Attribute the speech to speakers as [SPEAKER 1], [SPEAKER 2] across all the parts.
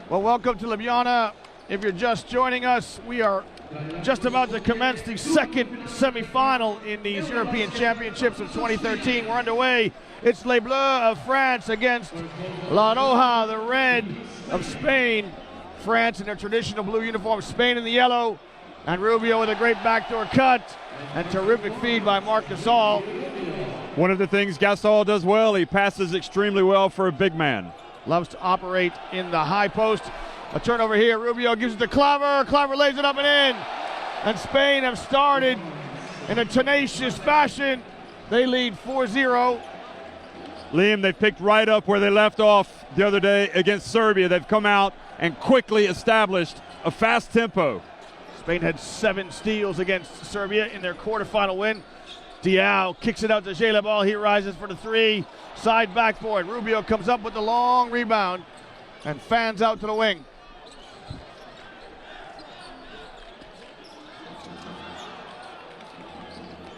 [SPEAKER 1] Well, welcome to Ljubljana. If you're just joining us, we are just about to commence the second semifinal in these European Championships of 2013. We're underway. It's Les Bleus of France against La Roja, the Red of Spain. France in their traditional blue uniform, Spain in the yellow, and Rubio with a great backdoor cut and terrific feed by Marc Gasol.
[SPEAKER 2] One of the things Gasol does well, he passes extremely well for a big man.
[SPEAKER 1] Loves to operate in the high post. A turnover here. Rubio gives it to Klaver. Klaver lays it up and in. And Spain have started in a tenacious fashion. They lead 4-0.
[SPEAKER 2] Liam, they've picked right up where they left off the other day against Serbia. They've come out and quickly established a fast tempo.
[SPEAKER 1] Spain had 7 steals against Serbia in their quarterfinal win. Diaw kicks it out to Jelebal. He rises for the 3. Side backboard. Rubio comes up with the long rebound and fans out to the wing.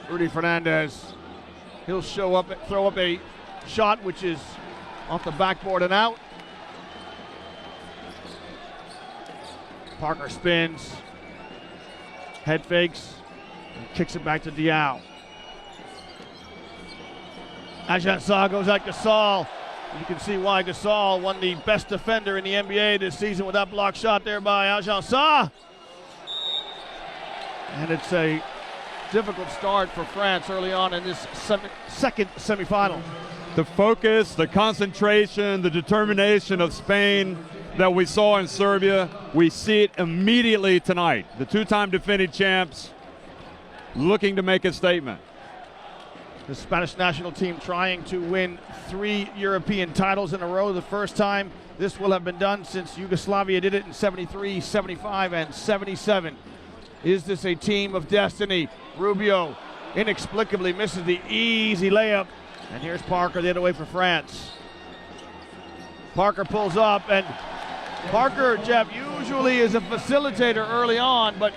[SPEAKER 1] Rudy Fernandez. He'll show up, throw up a shot which is off the backboard and out. Parker spins, head fakes, and kicks it back to Diaw. Ajansa goes at Gasol. You can see why Gasol won the best defender in the NBA this season with that block shot there by Ajansa. And it's a difficult start for France early on in this second semifinal.
[SPEAKER 2] The focus, the concentration, the determination of Spain that we saw in Serbia, we see it immediately tonight. The two-time defending champs looking to make a statement.
[SPEAKER 1] The Spanish national team trying to win 3 European titles in a row. The first time this will have been done since Yugoslavia did it in 73, 75, and 77. Is this a team of destiny? Rubio inexplicably misses the easy layup. And here's Parker the other way for France. Parker pulls up, and Parker, Jeff, usually is a facilitator early on, but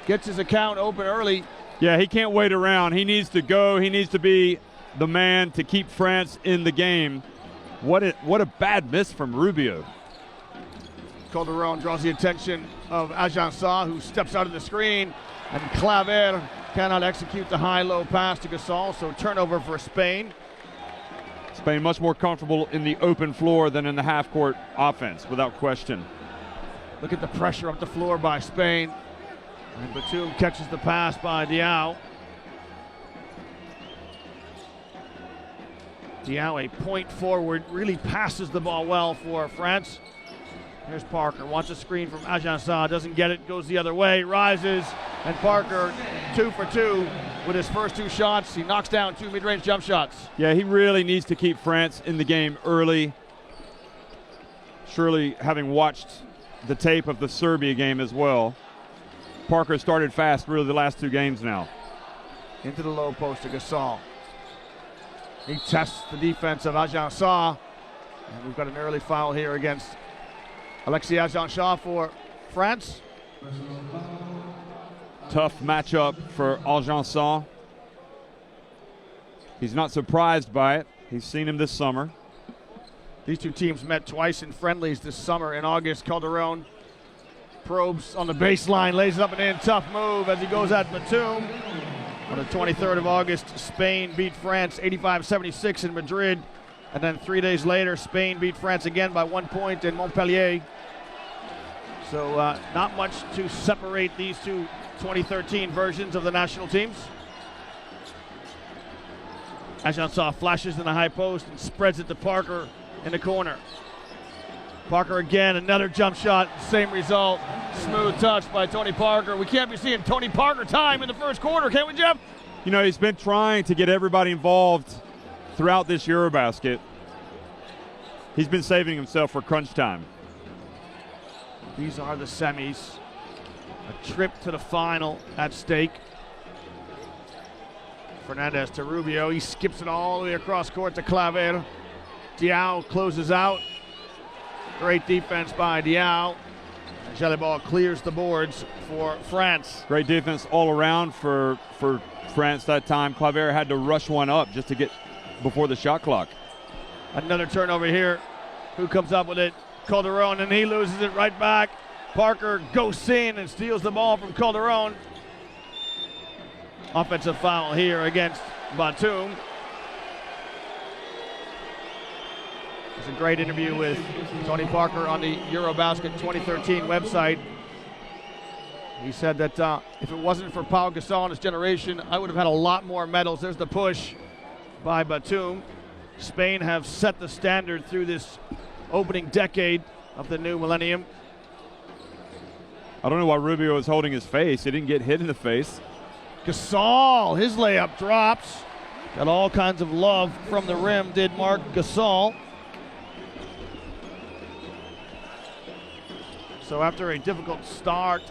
[SPEAKER 1] gets his account open early.
[SPEAKER 2] Yeah, he can't wait around. He needs to go. He needs to be the man to keep France in the game. What a bad miss from Rubio.
[SPEAKER 1] Calderon draws the attention of Ajansa, who steps out of the screen, and Klaver cannot execute the high-low pass to Gasol, so turnover for Spain.
[SPEAKER 2] Spain much more comfortable in the open floor than in the half-court offense, without question.
[SPEAKER 1] Look at the pressure up the floor by Spain. And Batum catches the pass by Diaw. Diaw, a point forward, really passes the ball well for France. Here's Parker, wants a screen from Ajansa, doesn't get it, goes the other way, rises, and Parker 2 for 2 with his first 2 shots. He knocks down 2 mid-range jump shots.
[SPEAKER 2] Yeah, he really needs to keep France in the game early. Surely, having watched the tape of the Serbia game as well, Parker started fast really the last 2 games now.
[SPEAKER 1] Into the low post to Gasol. He tests the defense of Ajansa. And we've got an early foul here against Alexis Ajansa for France.
[SPEAKER 2] Tough matchup for Ajansa. He's not surprised by it. He's seen him this summer.
[SPEAKER 1] These 2 teams met twice in friendlies this summer in August. Calderon probes on the baseline, lays it up and in. Tough move as he goes at Batum. On the 23rd of August, Spain beat France 85-76 in Madrid. And then 3 days later, Spain beat France again by 1 point in Montpellier. So not much to separate these 2 2013 versions of the national teams. Ajansa flashes in the high post and spreads it to Parker in the corner. Parker again, another jump shot, same result. Smooth touch by Tony Parker. We can't be seeing Tony Parker time in the first quarter, can we, Jeff?
[SPEAKER 2] You know, he's been trying to get everybody involved throughout this EuroBasket. He's been saving himself for crunch time.
[SPEAKER 1] These are the semis. A trip to the final at stake. Fernandez to Rubio. He skips it all the way across court to Klaver. Diaw closes out. Great defense by Diaw. Jelebal clears the boards for France.
[SPEAKER 2] Great defense all around for France that time. Klaver had to rush one up just to get before the shot clock.
[SPEAKER 1] Another turnover here. Who comes up with it? Calderon, and he loses it right back. Parker ghosts in and steals the ball from Calderon. Offensive foul here against Batum. It's a great interview with Tony Parker on the EuroBasket 2013 website. He said that if it wasn't for Pau Gasol and his generation, I would have had a lot more medals. There's the push by Batum. Spain have set the standard through this opening decade of the new millennium.
[SPEAKER 2] I don't know why Rubio was holding his face. He didn't get hit in the face.
[SPEAKER 1] Gasol, his layup drops. Got all kinds of love from the rim, did Marc Gasol. So after a difficult start,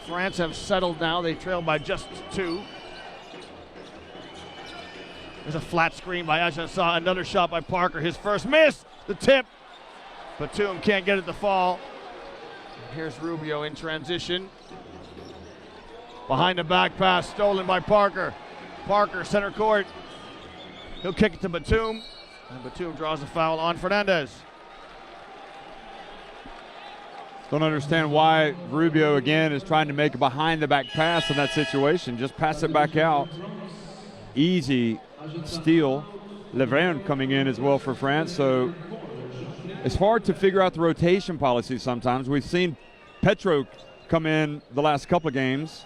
[SPEAKER 1] France have settled now. They trail by just 2. There's a flat screen by Ajacin. Another shot by Parker. His first miss. The tip. Batum can't get it to fall. Here's Rubio in transition. Behind the back pass, stolen by Parker. Parker, center court. He'll kick it to Batum. And Batum draws a foul on Fernandez.
[SPEAKER 2] Don't understand why Rubio, again, is trying to make a behind-the-back pass in that situation. Just pass it back out. Easy steal. Leverne coming in as well for France. So it's hard to figure out the rotation policy sometimes. We've seen Petro come in the last couple of games.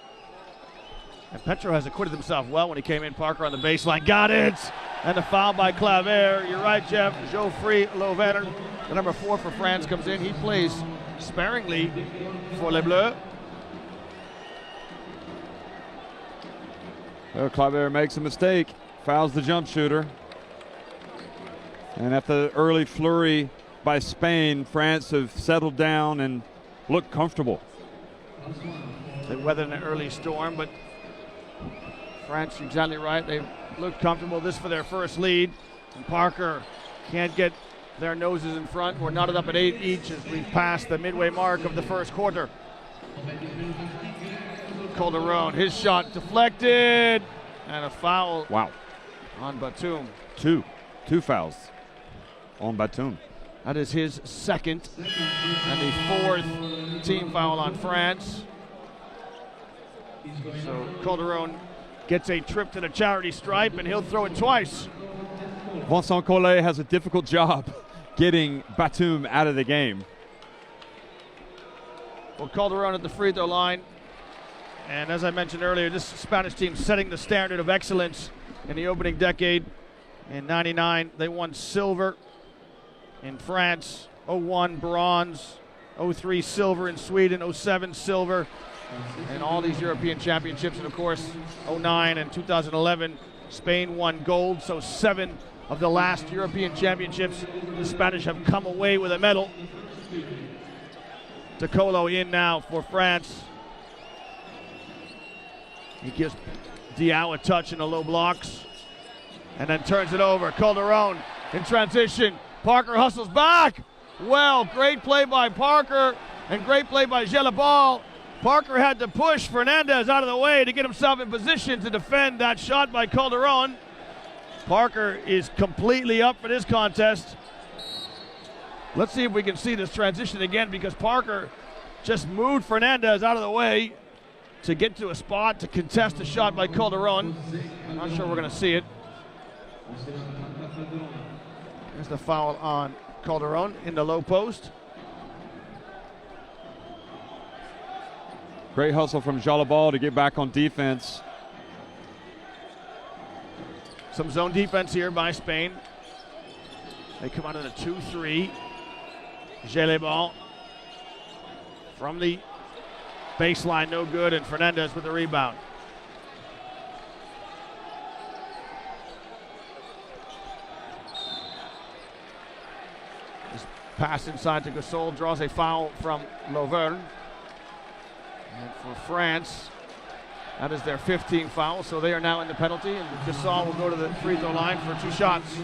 [SPEAKER 1] And Petro has acquitted himself well when he came in. Parker on the baseline. Got it! And a foul by Claver. You're right, Jeff. Geoffrey Lauvergne, the number 4 for France, comes in. He plays sparingly for Les Bleus.
[SPEAKER 2] Well, Claver makes a mistake. Fouls the jump shooter. And after the early flurry by Spain, France have settled down and look comfortable.
[SPEAKER 1] They weathered an early storm, but France, you're exactly right. They looked comfortable. This for their first lead. And Parker can't get their noses in front. We're knotted up at 8 each as we've passed the midway mark of the first quarter. Calderon, his shot deflected. And a foul.
[SPEAKER 2] Wow.
[SPEAKER 1] On Batum.
[SPEAKER 2] Two fouls on Batum.
[SPEAKER 1] That is his second and the 4th team foul on France. So Calderon gets a trip to the charity stripe, and he'll throw it twice.
[SPEAKER 2] Vincent Collet has a difficult job getting Batum out of the game.
[SPEAKER 1] Well, Calderon at the free throw line. And as I mentioned earlier, this Spanish team setting the standard of excellence in the opening decade. In '99, they won silver in France, 01 bronze, 03 silver in Sweden, 07 silver, and all these European championships. And of course, 09 and 2011, Spain won gold. So 7 of the last European championships, the Spanish have come away with a medal. Tocolo in now for France. He gives Diaw a touch in the low blocks and then turns it over. Calderon in transition. Parker hustles back. Well, great play by Parker and great play by Gelabal. Parker had to push Fernandez out of the way to get himself in position to defend that shot by Calderon. Parker is completely up for this contest. Let's see if we can see this transition again, because Parker just moved Fernandez out of the way to get to a spot to contest a shot by Calderon. I'm not sure we're going to see it. There's the foul on Calderon in the low post.
[SPEAKER 2] Great hustle from Jalabal to get back on defense.
[SPEAKER 1] Some zone defense here by Spain. They come out in a 2-3. Jalabal from the baseline, no good, and Fernandez with the rebound. This pass inside to Gasol draws a foul from Lauvergne. And for France, that is their 15th foul, so they are now in the penalty, and Gasol will go to the free throw line for 2 shots.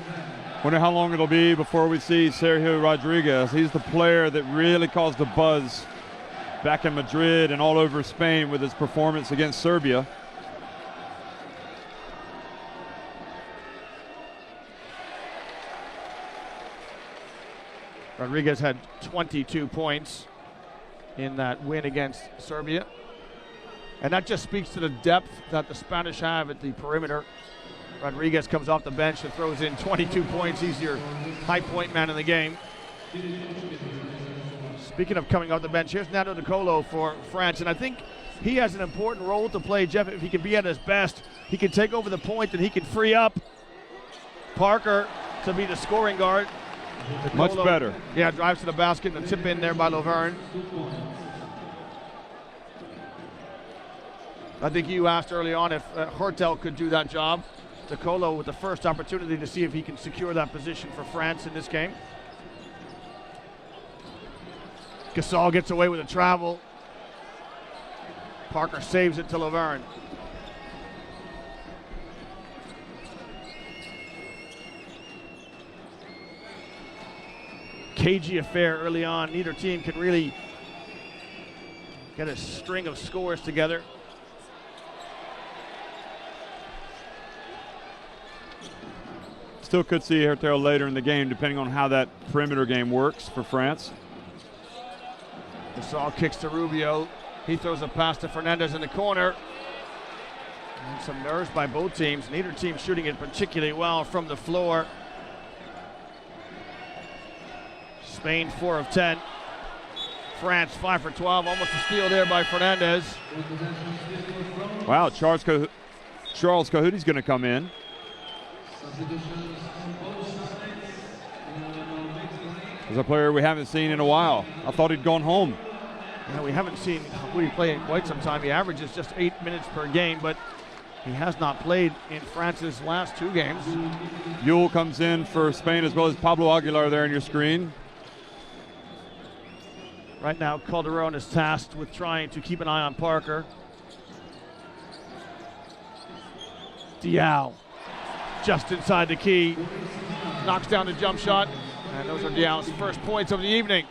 [SPEAKER 2] Wonder how long it'll be before we see Sergio Rodriguez. He's the player that really caused a buzz back in Madrid and all over Spain with his performance against Serbia.
[SPEAKER 1] Rodriguez had 22 points in that win against Serbia. And that just speaks to the depth that the Spanish have at the perimeter. Rodriguez comes off the bench and throws in 22 points. He's your high point man in the game. Speaking of coming off the bench, here's Nando De Colo for France. And I think he has an important role to play, Jeff. If he can be at his best, he can take over the point and he can free up Parker to be the scoring guard.
[SPEAKER 2] Much better.
[SPEAKER 1] Yeah, drives to the basket and a tip in there by Laverne. I think you asked early on if Hertel could do that job. De Colo with the first opportunity to see if he can secure that position for France in this game. Gasol gets away with a travel. Parker saves it to Laverne. Cagey affair early on. Neither team can really get a string of scores together.
[SPEAKER 2] Still could see Hertel later in the game, depending on how that perimeter game works for France.
[SPEAKER 1] Gasol kicks to Rubio. He throws a pass to Fernandez in the corner. And some nerves by both teams. Neither team shooting it particularly well from the floor. Spain 4 of 10. France 5 for 12. Almost a steal there by Fernandez.
[SPEAKER 2] Wow, Charles Cahooty's going to come in. As a player we haven't seen in a while. I thought he'd gone home.
[SPEAKER 1] Yeah, we haven't seen Cahooty play in quite some time. He averages just 8 minutes per game, but he has not played in France's last 2 games.
[SPEAKER 2] Yule comes in for Spain, as well as Pablo Aguilar there on your screen.
[SPEAKER 1] Right now, Calderon is tasked with trying to keep an eye on Parker. Diaw, just inside the key, knocks down the jump shot, and those are Diaw's first points of the evening.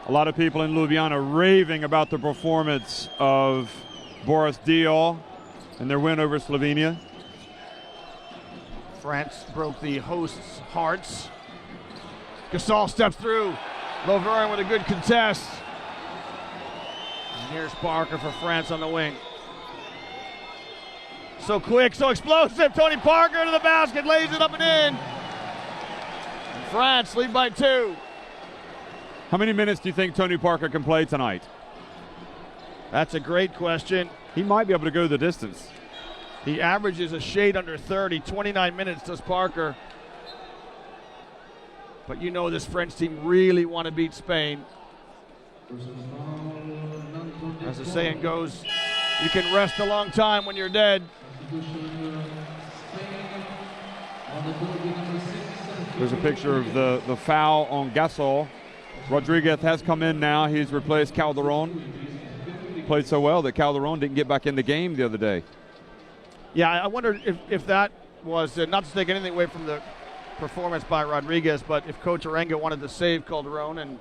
[SPEAKER 2] A lot of people in Ljubljana raving about the performance of Boris Diaw and their win over Slovenia.
[SPEAKER 1] France broke the hosts' hearts. Gasol steps through. Laverne with a good contest. And here's Parker for France on the wing. So quick, so explosive. Tony Parker to the basket, lays it up and in. And France lead by 2.
[SPEAKER 2] How many minutes do you think Tony Parker can play tonight?
[SPEAKER 1] That's a great question.
[SPEAKER 2] He might be able to go the distance.
[SPEAKER 1] He averages a shade under 30. 29 minutes does Parker. But you know this French team really want to beat Spain. As the saying goes, you can rest a long time when you're dead.
[SPEAKER 2] There's a picture of the foul on Gasol. Rodriguez has come in now. He's replaced Calderon. Played so well that Calderon didn't get back in the game the other day.
[SPEAKER 1] Yeah, I wonder if that was, not to take anything away from the performance by Rodriguez, but if Coach Arenga wanted to save Calderon and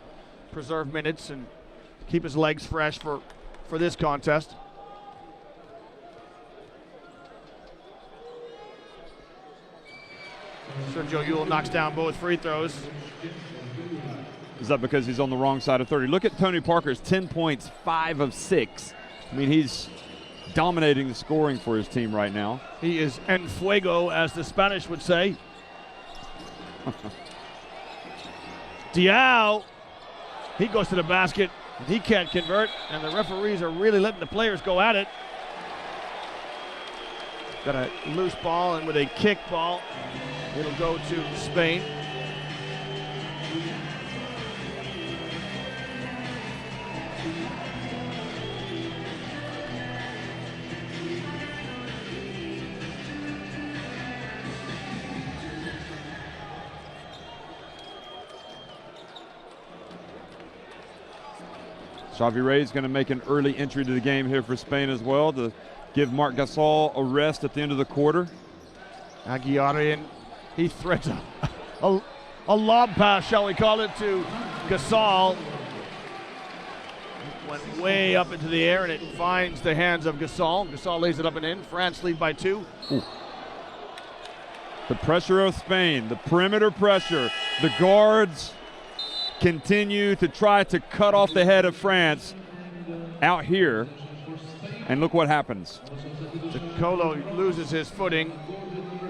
[SPEAKER 1] preserve minutes and keep his legs fresh for this contest. Sergio Yul knocks down both free throws.
[SPEAKER 2] Is that because he's on the wrong side of 30? Look at Tony Parker's 10 points, 5 of 6. I mean, he's dominating the scoring for his team right now.
[SPEAKER 1] He is en fuego, as the Spanish would say. Diaw, he goes to the basket, and he can't convert, and the referees are really letting the players go at it. Got a loose ball, and with a kick ball, it'll go to Spain.
[SPEAKER 2] Xavi Reyes going to make an early entry to the game here for Spain as well to give Marc Gasol a rest at the end of the quarter.
[SPEAKER 1] Aguiarian, he threads a lob pass, shall we call it, to Gasol. Went way up into the air, and it finds the hands of Gasol. Gasol lays it up and in. France lead by 2.
[SPEAKER 2] Ooh. The pressure of Spain, the perimeter pressure, the guards continue to try to cut off the head of France out here. And look what happens.
[SPEAKER 1] Diaw loses his footing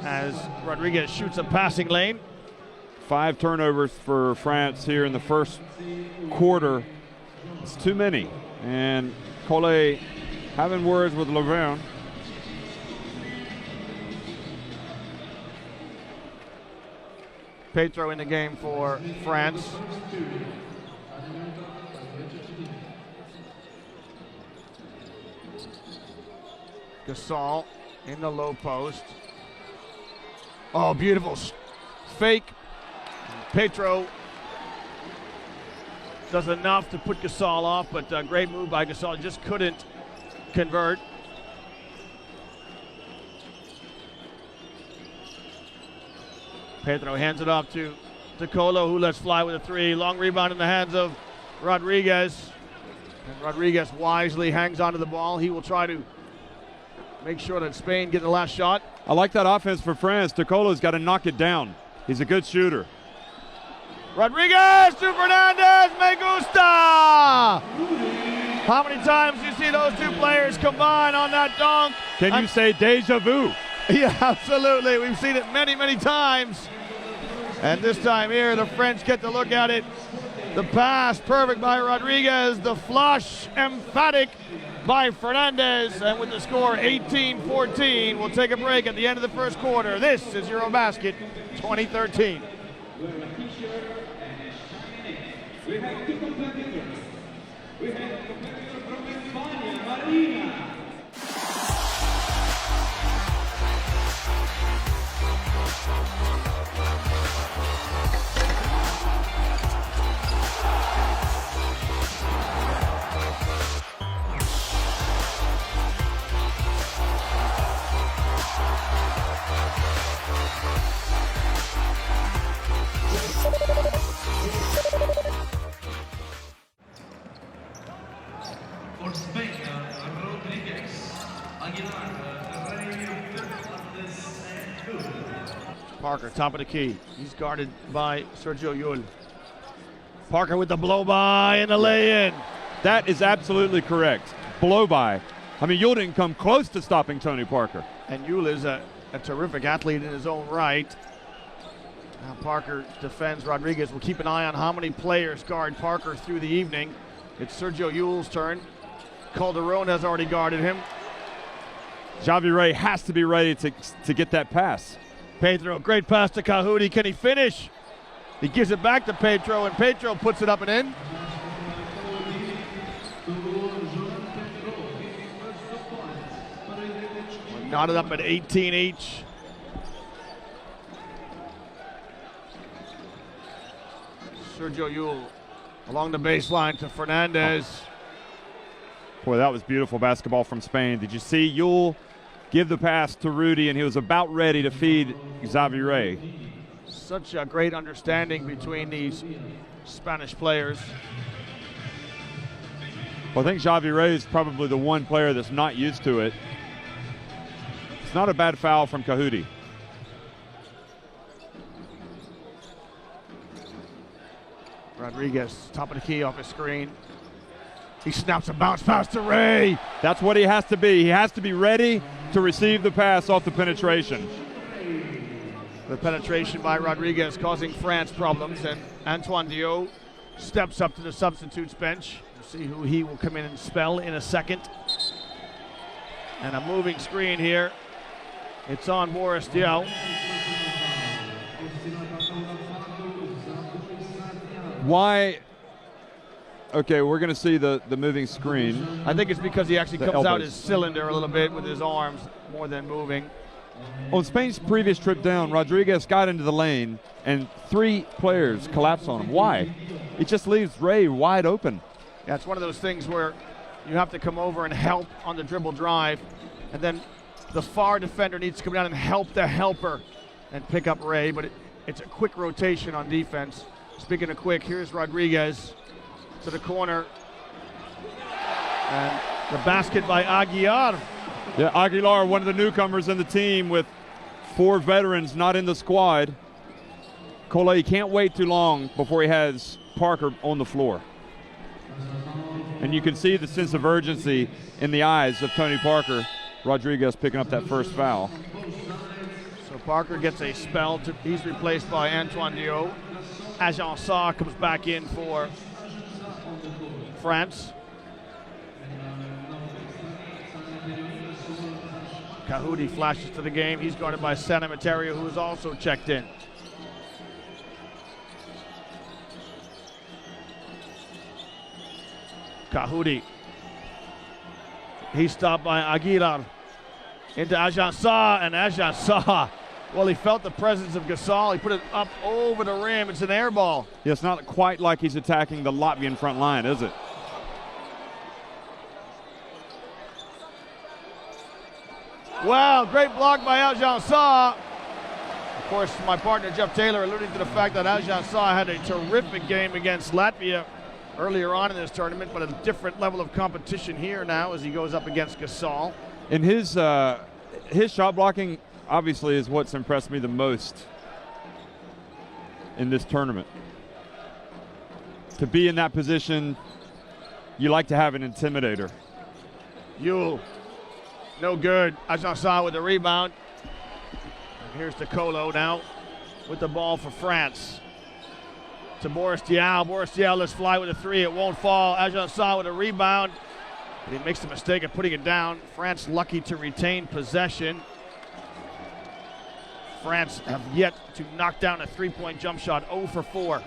[SPEAKER 1] as Rodriguez shoots a passing lane.
[SPEAKER 2] 5 turnovers for France here in the first quarter. It's too many. And Cole having words with Laverne.
[SPEAKER 1] Petro in the game for France. Gasol in the low post. Oh, beautiful fake. Petro does enough to put Gasol off, but great move by Gasol. Just couldn't convert. Petro hands it off to Diaw, who lets fly with a 3. Long rebound in the hands of Rodriguez. And Rodriguez wisely hangs onto the ball. He will try to make sure that Spain get the last shot.
[SPEAKER 2] I like that offense for France. Diaw's got to knock it down. He's a good shooter.
[SPEAKER 1] Rodriguez to Fernandez, me gusta! How many times do you see those two players combine on that dunk?
[SPEAKER 2] Can you say deja vu?
[SPEAKER 1] Yeah, absolutely. We've seen it many, many times. And this time here, the French get to look at it. The pass, perfect by Rodriguez. The flush, emphatic by Fernandez. And with the score 18-14, we'll take a break at the end of the first quarter. This is EuroBasket 2013.
[SPEAKER 3] For Spain, Rodriguez, Aguilar, Fernandez, and
[SPEAKER 1] Parker, top of the key. He's guarded by Sergio Llull. Parker with the blow by and the lay-in.
[SPEAKER 2] That is absolutely correct. Blow by. I mean, Llull didn't come close to stopping Tony Parker.
[SPEAKER 1] And Llull is a terrific athlete in his own right. Now Parker defends Rodriguez. We'll keep an eye on how many players guard Parker through the evening. It's Sergio Llull's turn. Calderon has already guarded him.
[SPEAKER 2] Javi Ray has to be ready to get that pass.
[SPEAKER 1] Petro, great pass to Cahoudi. Can he finish? He gives it back to Petro, and Petro puts it up and in. We're knotted up at 18 each. Sergio Llull along the baseline to Fernandez.
[SPEAKER 2] Boy, that was beautiful basketball from Spain. Did you see Llull give the pass to Rudy, and he was about ready to feed Xavi Ray?
[SPEAKER 1] Such a great understanding between these Spanish players.
[SPEAKER 2] Well, I think Xavi Ray is probably the one player that's not used to it. It's not a bad foul from Cahoudi.
[SPEAKER 1] Rodriguez, top of the key off his screen. He snaps a bounce pass to Ray.
[SPEAKER 2] That's what he has to be. He has to be ready to receive the pass off the penetration.
[SPEAKER 1] The penetration by Rodriguez causing France problems, and Antoine Diaw steps up to the substitutes bench. We'll see who he will come in and spell in a second. And a moving screen here. It's on Boris Diaw.
[SPEAKER 2] Why? Okay, we're going to see the moving screen.
[SPEAKER 1] I think it's because he actually comes out
[SPEAKER 2] elbows.
[SPEAKER 1] his cylinder a little bit with his arms more than moving.
[SPEAKER 2] On Spain's previous trip down, Rodriguez got into the lane, and 3 players collapsed on him. Why? It just leaves Ray wide open.
[SPEAKER 1] Yeah, it's one of those things where you have to come over and help on the dribble drive, and then the far defender needs to come down and help the helper and pick up Ray, but it's a quick rotation on defense. Speaking of quick, here's Rodriguez to the corner. And the basket by Aguilar.
[SPEAKER 2] Yeah, Aguilar, one of the newcomers in the team with 4 veterans not in the squad. Cole can't wait too long before he has Parker on the floor. And you can see the sense of urgency in the eyes of Tony Parker. Rodriguez picking up that first foul.
[SPEAKER 1] So Parker gets a spell. He's replaced by Antoine Diaw. Agençon comes back in for France. Kahudi flashes to the game. He's guarded by Santa Materia, who is also checked in. Kahudi. He's stopped by Aguilar. Into Agençon, and Agençon, well, he felt the presence of Gasol. He put it up over the rim. It's an air ball.
[SPEAKER 2] Yeah, it's not quite like he's attacking the Latvian front line, is it?
[SPEAKER 1] Wow, great block by Agençon. Of course, my partner Jeff Taylor alluding to the fact that Agençon had a terrific game against Latvia earlier on in this tournament, but a different level of competition here now as he goes up against Gasol.
[SPEAKER 2] And his shot blocking obviously is what's impressed me the most in this tournament. To be in that position, you like to have an intimidator.
[SPEAKER 1] Yule, no good. Agençon with the rebound. And here's Colo now with the ball for France. To Boris Diaw. Boris Diaw lets fly with a three. It won't fall. Agençon with a rebound. But he makes the mistake of putting it down. France lucky to retain possession. France have yet to knock down a three-point jump shot, 0 for 4.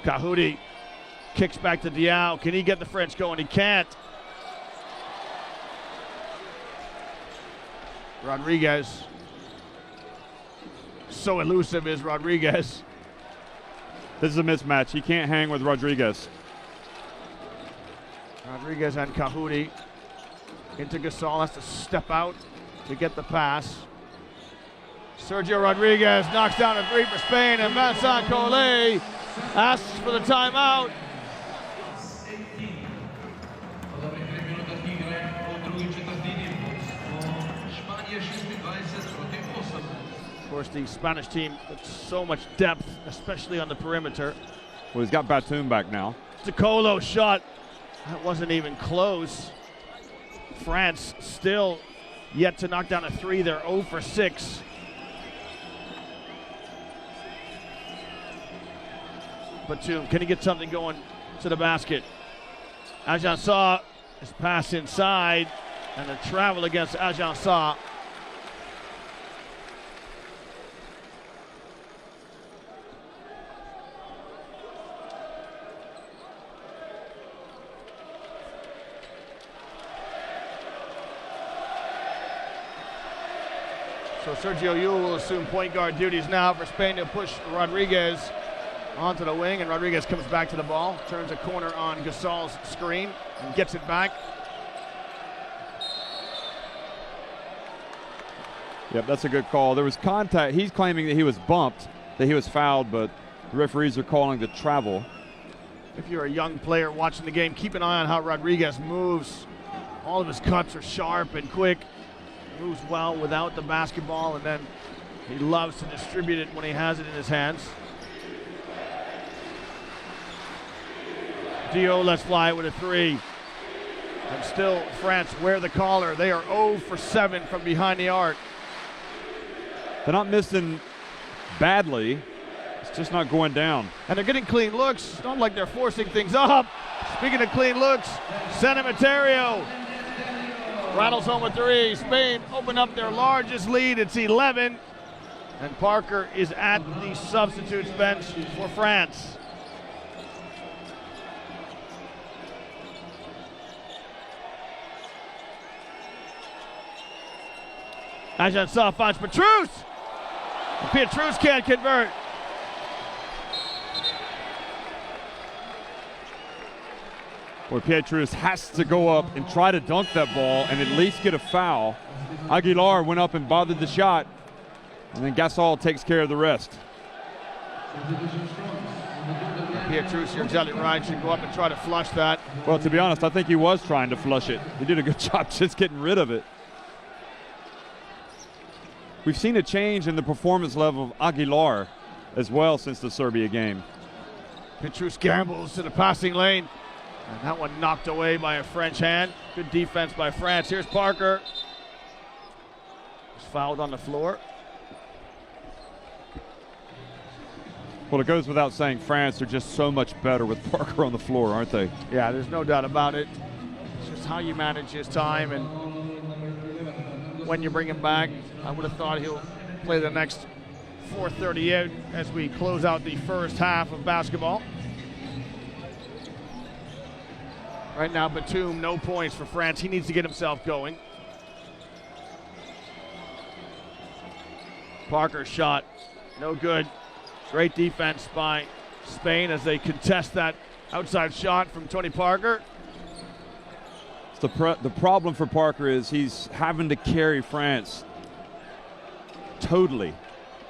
[SPEAKER 1] Kahudi kicks back to Diaw. Can he get the French going? He can't. Rodriguez. So elusive is Rodriguez.
[SPEAKER 2] This is a mismatch. He can't hang with Rodriguez.
[SPEAKER 1] Rodriguez and Kahudi. Into Gasol, has to step out to get the pass. Sergio Rodriguez knocks down a three for Spain, and Vincent Collet asks for the timeout. Of course, the Spanish team with so much depth, especially on the perimeter.
[SPEAKER 2] Well, he's got Batum back now.
[SPEAKER 1] Colo shot. That wasn't even close. France still yet to knock down a three. They're 0 for 6. Batum, can he get something going to the basket? Agençon is pass inside, and the travel against Agençon. So Sergio Yul will assume point guard duties now for Spain to push Rodriguez onto the wing, and Rodriguez comes back to the ball, turns a corner on Gasol's screen and gets it back.
[SPEAKER 2] Yep, that's a good call. There was contact. He's claiming that he was bumped, that he was fouled, but the referees are calling the travel.
[SPEAKER 1] If you're a young player watching the game, keep an eye on how Rodriguez moves. All of his cuts are sharp and quick. Moves well without the basketball, and then he loves to distribute it when he has it in his hands. Diaw lets fly with a three. And still France wear the collar. They are 0 for 7 from behind the arc.
[SPEAKER 2] They're not missing badly. It's just not going down.
[SPEAKER 1] And they're getting clean looks. It's not like they're forcing things up. Speaking of clean looks, Santa Materia rattles home a three. Spain open up their largest lead. It's 11. And Parker is at the substitutes bench for France. Agençon finds Petrus. And Petrus can't convert.
[SPEAKER 2] Boy, Petrus has to go up and try to dunk that ball and at least get a foul. Aguilar went up and bothered the shot, and then Gasol takes care of the rest.
[SPEAKER 1] Petrus, you're exactly right, should go up and try to flush that.
[SPEAKER 2] Well, to be honest, I think he was trying to flush it. He did a good job just getting rid of it. We've seen a change in the performance level of Aguilar as well since the Serbia game.
[SPEAKER 1] Petrus gambles to the passing lane. And that one knocked away by a French hand. Good defense by France. Here's Parker. He's fouled on the floor.
[SPEAKER 2] Well, it goes without saying France are just so much better with Parker on the floor, aren't they?
[SPEAKER 1] Yeah, there's no doubt about it. It's just how you manage his time and when you bring him back. I would have thought he'll play the next 4:38 as we close out the first half of basketball. Right now, Batum, no points for France. He needs to get himself going. Parker's shot, no good. Great defense by Spain as they contest that outside shot from Tony Parker.
[SPEAKER 2] The problem for Parker is he's having to carry France totally.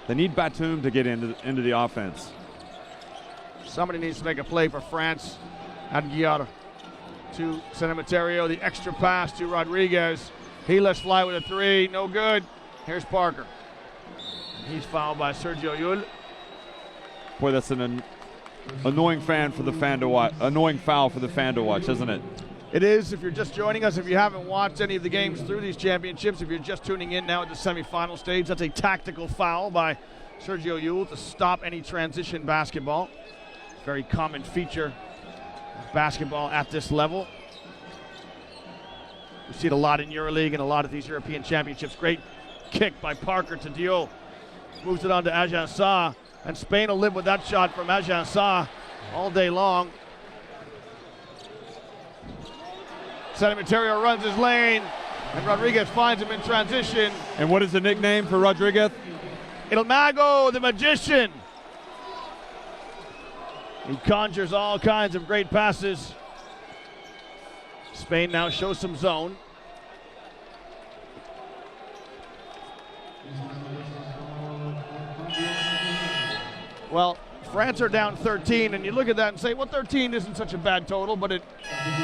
[SPEAKER 2] They need Batum to get into the offense.
[SPEAKER 1] Somebody needs to make a play for France. Aguilar to Cementerio, the extra pass to Rodriguez. He lets fly with a three, no good. Here's Parker. He's fouled by Sergio Yul.
[SPEAKER 2] Boy, that's an annoying foul for the fan to watch, isn't it?
[SPEAKER 1] It is. If you're just joining us, if you haven't watched any of the games through these championships, if you're just tuning in now at the semifinal stage, that's a tactical foul by Sergio Yul to stop any transition basketball. Very common feature of basketball at this level. We see it a lot in EuroLeague and a lot of these European championships. Great kick by Parker to Diaw. Moves it on to Ajansah. And Spain will live with that shot from Ajansah all day long. Cementerio runs his lane, and Rodriguez finds him in transition.
[SPEAKER 2] And what is the nickname for Rodriguez?
[SPEAKER 1] El Mago, the magician. He conjures all kinds of great passes. Spain now shows some zone. Well, France are down 13, and you look at that and say, well, 13 isn't such a bad total, but it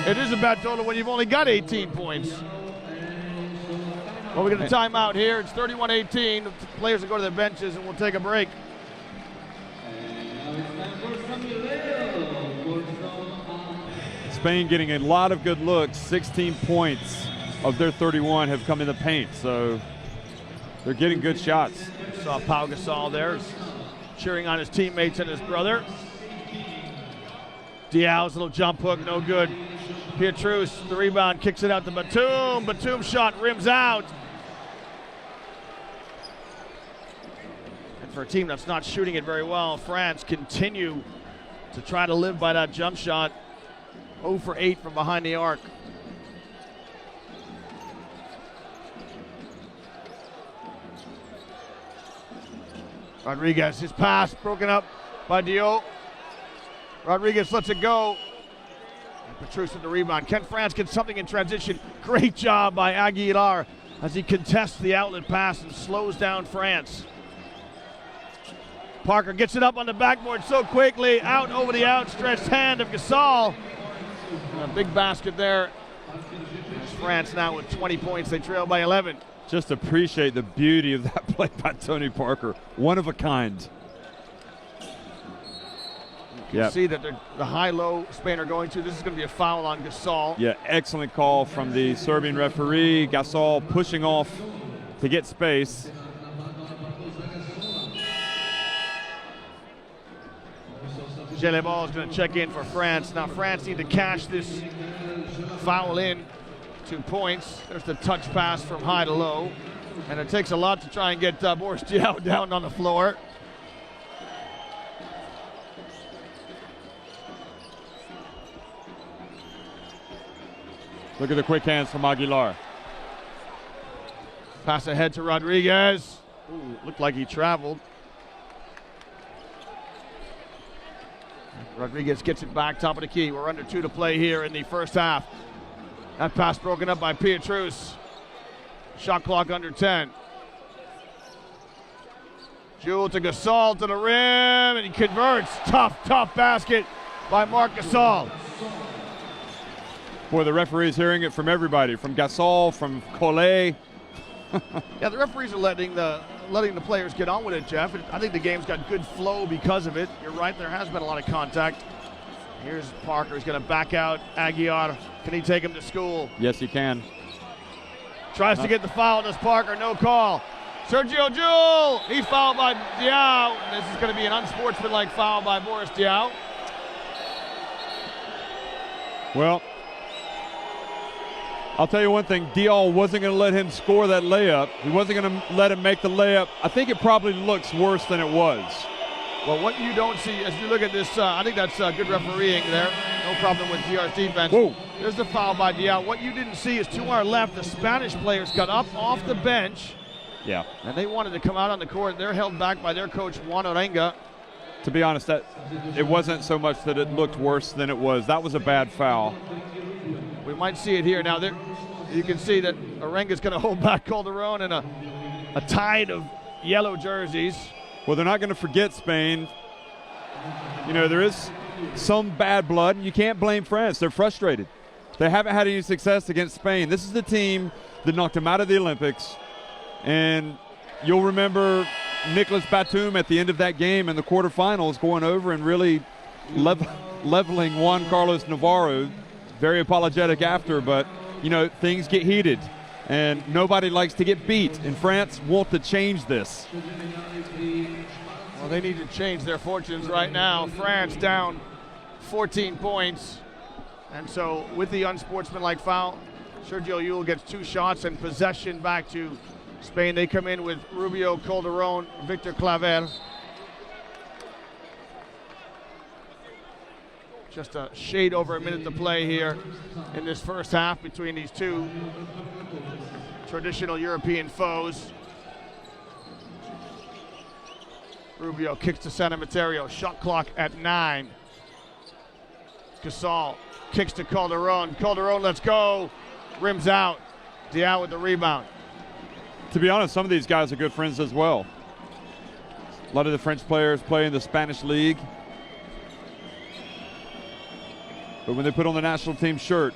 [SPEAKER 1] is a bad total when you've only got 18 points. Well, we get a timeout here. It's 31-18. The players will go to their benches, and we'll take a break.
[SPEAKER 2] Spain getting a lot of good looks. 16 points of their 31 have come in the paint, so they're getting good shots.
[SPEAKER 1] Saw Pau Gasol there, cheering on his teammates and his brother. Diaw's little jump hook, no good. Petrus, the rebound, kicks it out to Batum. Batum shot rims out. And for a team that's not shooting it very well, France continue to try to live by that jump shot. 0 for 8 from behind the arc. Rodriguez, his pass broken up by Diaw. Rodriguez lets it go. And Petrus with the rebound. Can France get something in transition? Great job by Aguilar as he contests the outlet pass and slows down France. Parker gets it up on the backboard so quickly, out over the outstretched hand of Gasol. A big basket there. As France now with 20 points, they trail by 11.
[SPEAKER 2] Just appreciate the beauty of that play by Tony Parker. One of a kind.
[SPEAKER 1] You can see that the high-low Spain are going to. This is going to be a foul on Gasol.
[SPEAKER 2] Yeah, excellent call from the Serbian referee. Gasol pushing off to get space.
[SPEAKER 1] Geleball is going to check in for France. Now France need to cash this foul in. 2 points. There's the touch pass from high to low. And it takes a lot to try and get Boris Diaw down on the floor.
[SPEAKER 2] Look at the quick hands from Aguilar.
[SPEAKER 1] Pass ahead to Rodriguez. Ooh, looked like he traveled. Rodriguez gets it back, top of the key. We're under 2 to play here in the first half. That pass broken up by Petrus. Shot clock under 10. Jewel to Gasol to the rim, and he converts. Tough basket by Marc Gasol.
[SPEAKER 2] Boy, the referee's hearing it from everybody, from Gasol, from Collet.
[SPEAKER 1] Yeah, the referees are letting the letting the players get on with it, Jeff. I think the game's got good flow because of it. You're right, there has been a lot of contact. Here's Parker. He's going to back out Aguiar. Can he take him to school?
[SPEAKER 2] Yes, he can.
[SPEAKER 1] Tries to get the foul. Does Parker? No call. Sergio Jewell. He's fouled by Diaw. This is going to be an unsportsmanlike foul by Boris Diaw.
[SPEAKER 2] Well, I'll tell you one thing. Diaw wasn't going to let him score that layup. He wasn't going to let him make the layup. I think it probably looks worse than it was.
[SPEAKER 1] Well, what you don't see as you look at this, I think that's good refereeing there. No problem with DR's defense.
[SPEAKER 2] Whoa.
[SPEAKER 1] There's the foul by Diaw. What you didn't see is to our left, the Spanish players got up off the bench.
[SPEAKER 2] Yeah.
[SPEAKER 1] And they wanted to come out on the court. They're held back by their coach, Juan Orenga.
[SPEAKER 2] To be honest, that it wasn't so much that it looked worse than it was. That was a bad foul.
[SPEAKER 1] We might see it here. Now, there, you can see that Orenga's going to hold back Calderon and a tide of yellow jerseys.
[SPEAKER 2] Well, they're not going to forget Spain. You know, there is some bad blood, and you can't blame France. They're frustrated. They haven't had any success against Spain. This is the team that knocked them out of the Olympics. And you'll remember Nicolas Batum at the end of that game in the quarterfinals going over and really leveling Juan Carlos Navarro. Very apologetic after, but, you know, things get heated. And nobody likes to get beat. And France want to change this.
[SPEAKER 1] Well, they need to change their fortunes right now. France down 14 points. And so with the unsportsmanlike foul, Sergio Jewell gets 2 shots and possession back to Spain. They come in with Rubio, Calderon, Victor Claver. Just a shade over a minute to play here in this first half between these two traditional European foes. Rubio kicks to San Emeterio. Shot clock at 9. Gasol kicks to Calderon. Calderon, let's go. Rims out. Diaw with the rebound.
[SPEAKER 2] To be honest, some of these guys are good friends as well. A lot of the French players play in the Spanish league. But when they put on the national team shirt,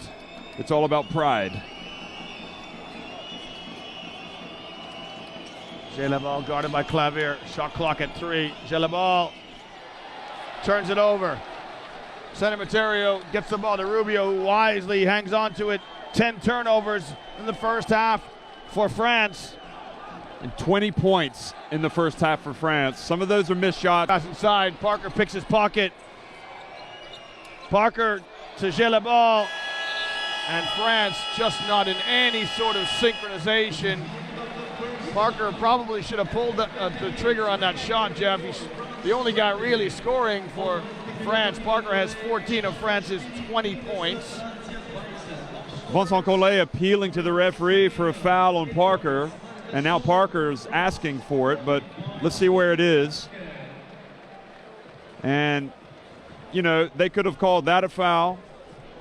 [SPEAKER 2] it's all about pride.
[SPEAKER 1] Gelabal guarded by Claver. Shot clock at 3. Gelabal turns it over. San Emeterio gets the ball to Rubio, who wisely hangs on to it. 10 turnovers in the first half for France.
[SPEAKER 2] And 20 points in the first half for France. Some of those are missed shots.
[SPEAKER 1] Pass inside. Parker picks his pocket. Parker to Gelabal. And France just not in any sort of synchronization. Parker probably should have pulled the trigger on that shot, Jeff. He's the only guy really scoring for France. Parker has 14 of France's 20 points.
[SPEAKER 2] Vincent Collet appealing to the referee for a foul on Parker. And now Parker's asking for it, but let's see where it is. And, you know, they could have called that a foul.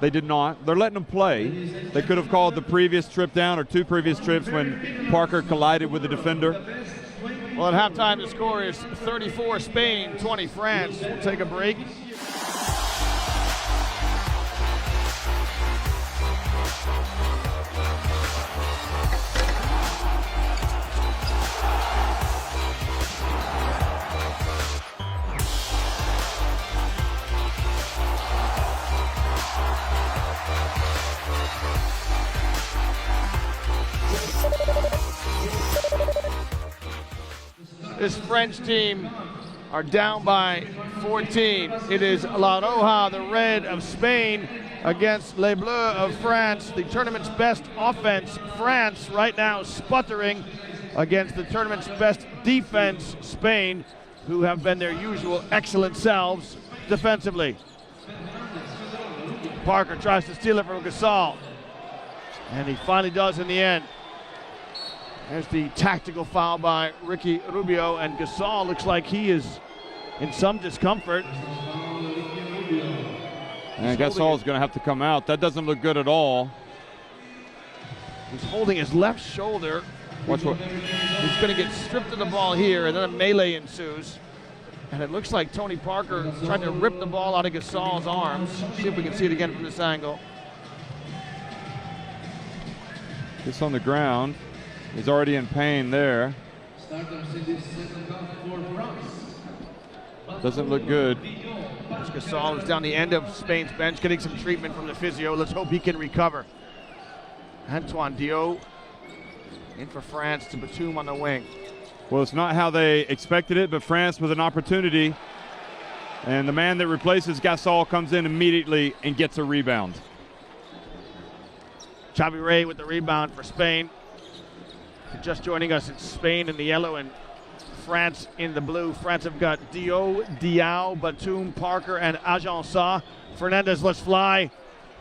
[SPEAKER 2] They did not. They're letting them play. They could have called the previous trip down or 2 previous trips when Parker collided with the defender.
[SPEAKER 1] Well, at halftime, the score is 34 Spain, 20 France. We'll take a break. This French team are down by 14. It is La Roja, the red of Spain, against Les Bleus of France. The tournament's best offense, France, right now sputtering against the tournament's best defense, Spain, who have been their usual excellent selves defensively. Parker tries to steal it from Gasol, and he finally does in the end. There's the tactical foul by Ricky Rubio, and Gasol looks like he is in some discomfort.
[SPEAKER 2] And Gasol's going to have to come out. That doesn't look good at all.
[SPEAKER 1] He's holding his left shoulder.
[SPEAKER 2] Watch what.
[SPEAKER 1] He's going to get stripped of the ball here, and then a melee ensues. And it looks like Tony Parker trying to rip the ball out of Gasol's arms. See if we can see it again from this angle.
[SPEAKER 2] It's on the ground. He's already in pain there. Doesn't look good.
[SPEAKER 1] It's Gasol who's down the end of Spain's bench getting some treatment from the physio. Let's hope he can recover. Antoine Diaw in for France to Batum on the wing.
[SPEAKER 2] Well, it's not how they expected it, but France with an opportunity. And the man that replaces Gasol comes in immediately and gets a rebound.
[SPEAKER 1] Xavi Ray with the rebound for Spain. Just joining us, it's Spain in the yellow and France in the blue. France have got Diaw, Batum, Parker, and Agença. Fernandez, let's fly.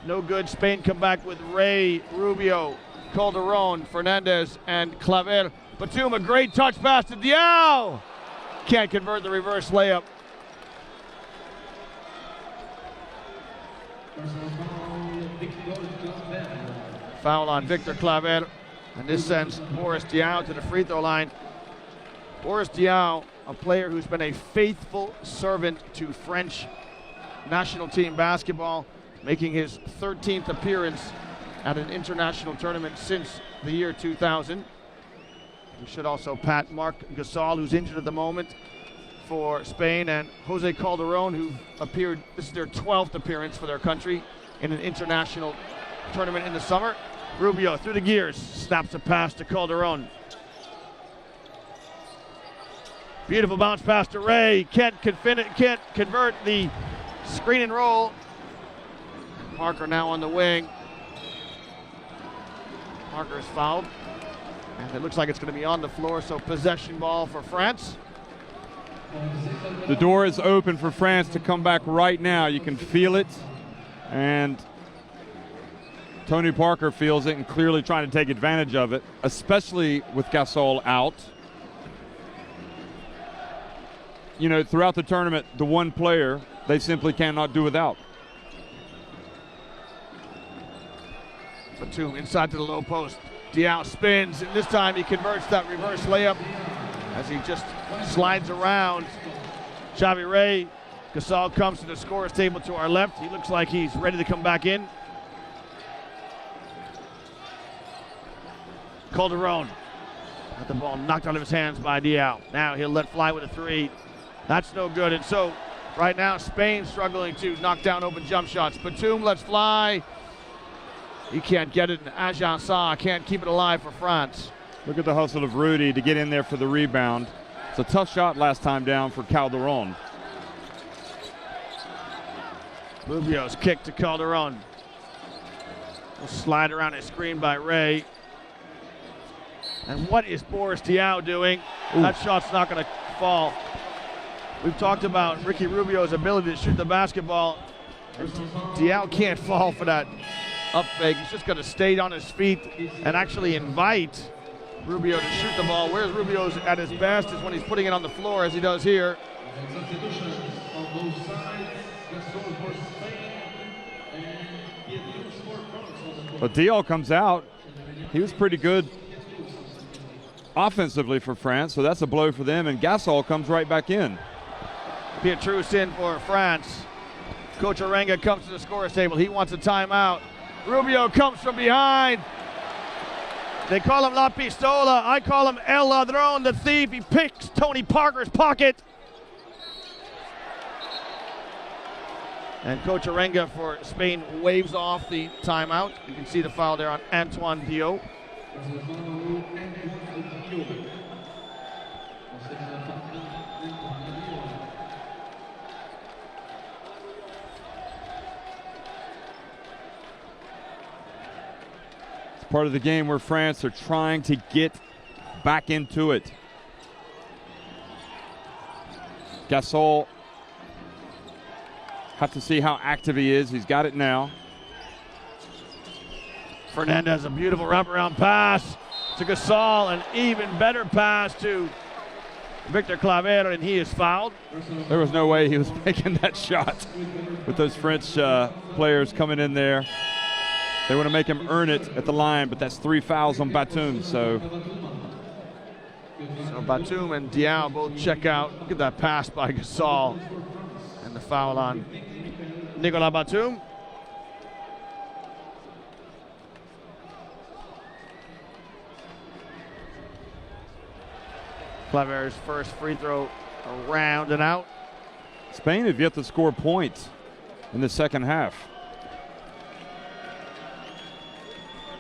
[SPEAKER 1] No good. Spain come back with Ray, Rubio, Calderon, Fernandez, and Claver. Batum, a great touch pass to Diaw. Can't convert the reverse layup. Foul on Victor Claver, and this sends Boris Diaw to the free throw line. Boris Diaw, a player who's been a faithful servant to French national team basketball, making his 13th appearance at an international tournament since the year 2000. We should also pat Marc Gasol, who's injured at the moment for Spain, and Jose Calderon, who appeared, this is their 12th appearance for their country in an international tournament in the summer. Rubio through the gears, snaps a pass to Calderon. Beautiful bounce pass to Ray. Can't convert the screen and roll. Parker now on the wing. Parker is fouled. And it looks like it's going to be on the floor, so possession ball for France.
[SPEAKER 2] The door is open for France to come back right now. You can feel it. And Tony Parker feels it and clearly trying to take advantage of it, especially with Gasol out. You know, throughout the tournament, the one player they simply cannot do without.
[SPEAKER 1] Batum inside to the low post. Diaw spins, and this time he converts that reverse layup as he just slides around Xavi Ray. Gasol comes to the scorer's table to our left. He looks like he's ready to come back in. Calderon got the ball knocked out of his hands by Diaw. Now he'll let fly with a three. That's no good. And so right now Spain struggling to knock down open jump shots. Batum lets fly. He can't get it, and Agença can't keep it alive for France.
[SPEAKER 2] Look at the hustle of Rudy to get in there for the rebound. It's a tough shot last time down for Calderon.
[SPEAKER 1] Rubio's kick to Calderon. Will slide around a screen by Ray. And what is Boris Diaw doing? Ooh. That shot's not going to fall. We've talked about Ricky Rubio's ability to shoot the basketball. Diaw can't fall for that up fake. He's just going to stay on his feet and actually invite Rubio to shoot the ball. Whereas Rubio's at his best is when he's putting it on the floor, as he does here.
[SPEAKER 2] But Diaw comes out. He was pretty good offensively for France, so that's a blow for them, and Gasol comes right back in.
[SPEAKER 1] Pietrus in for France. Coach Arenga comes to the scorer's table. He wants a timeout. Rubio comes from behind. They call him La Pistola. I call him El Ladrón, the thief. He picks Tony Parker's pocket. And Coach Arenga for Spain waves off the timeout. You can see the foul there on Antoine Diaw.
[SPEAKER 2] It's part of the game where France are trying to get back into it. Gasol, have to see how active he is. He's got it now.
[SPEAKER 1] Fernandez, a beautiful wraparound pass to Gasol, an even better pass to Victor Claver, and he is fouled.
[SPEAKER 2] There was no way he was making that shot with those French players coming in there. They want to make him earn it at the line, but that's 3 fouls on Batum. So
[SPEAKER 1] Batum and Diaw both check out. Look at that pass by Gasol, and the foul on Nicolas Batum. Claver's first free throw around and out.
[SPEAKER 2] Spain have yet to score points in the second half.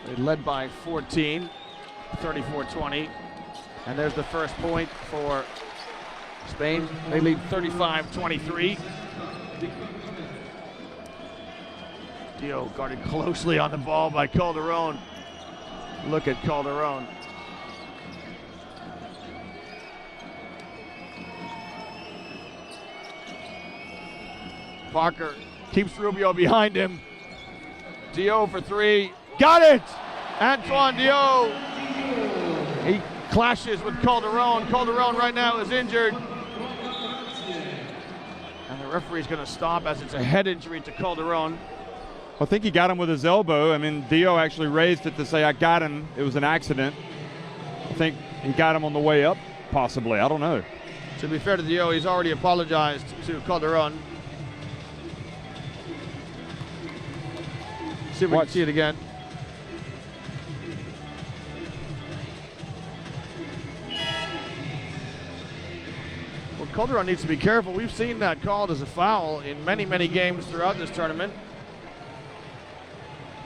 [SPEAKER 1] They led by 14, 34-20. And there's the first point for Spain. They lead 35-23. Diaw guarded closely on the ball by Calderon. Look at Calderon. Parker keeps Rubio behind him. Diaw for three. Got it! Antoine Diaw. He clashes with Calderon. Calderon right now is injured. And the referee's going to stop as it's a head injury to Calderon.
[SPEAKER 2] I think he got him with his elbow. I mean, Diaw actually raised it to say, I got him. It was an accident. I think he got him on the way up, possibly. I don't know.
[SPEAKER 1] To be fair to Diaw, he's already apologized to Calderon. See if we can see it again. Well, Calderon needs to be careful. We've seen that called as a foul in many, many games throughout this tournament.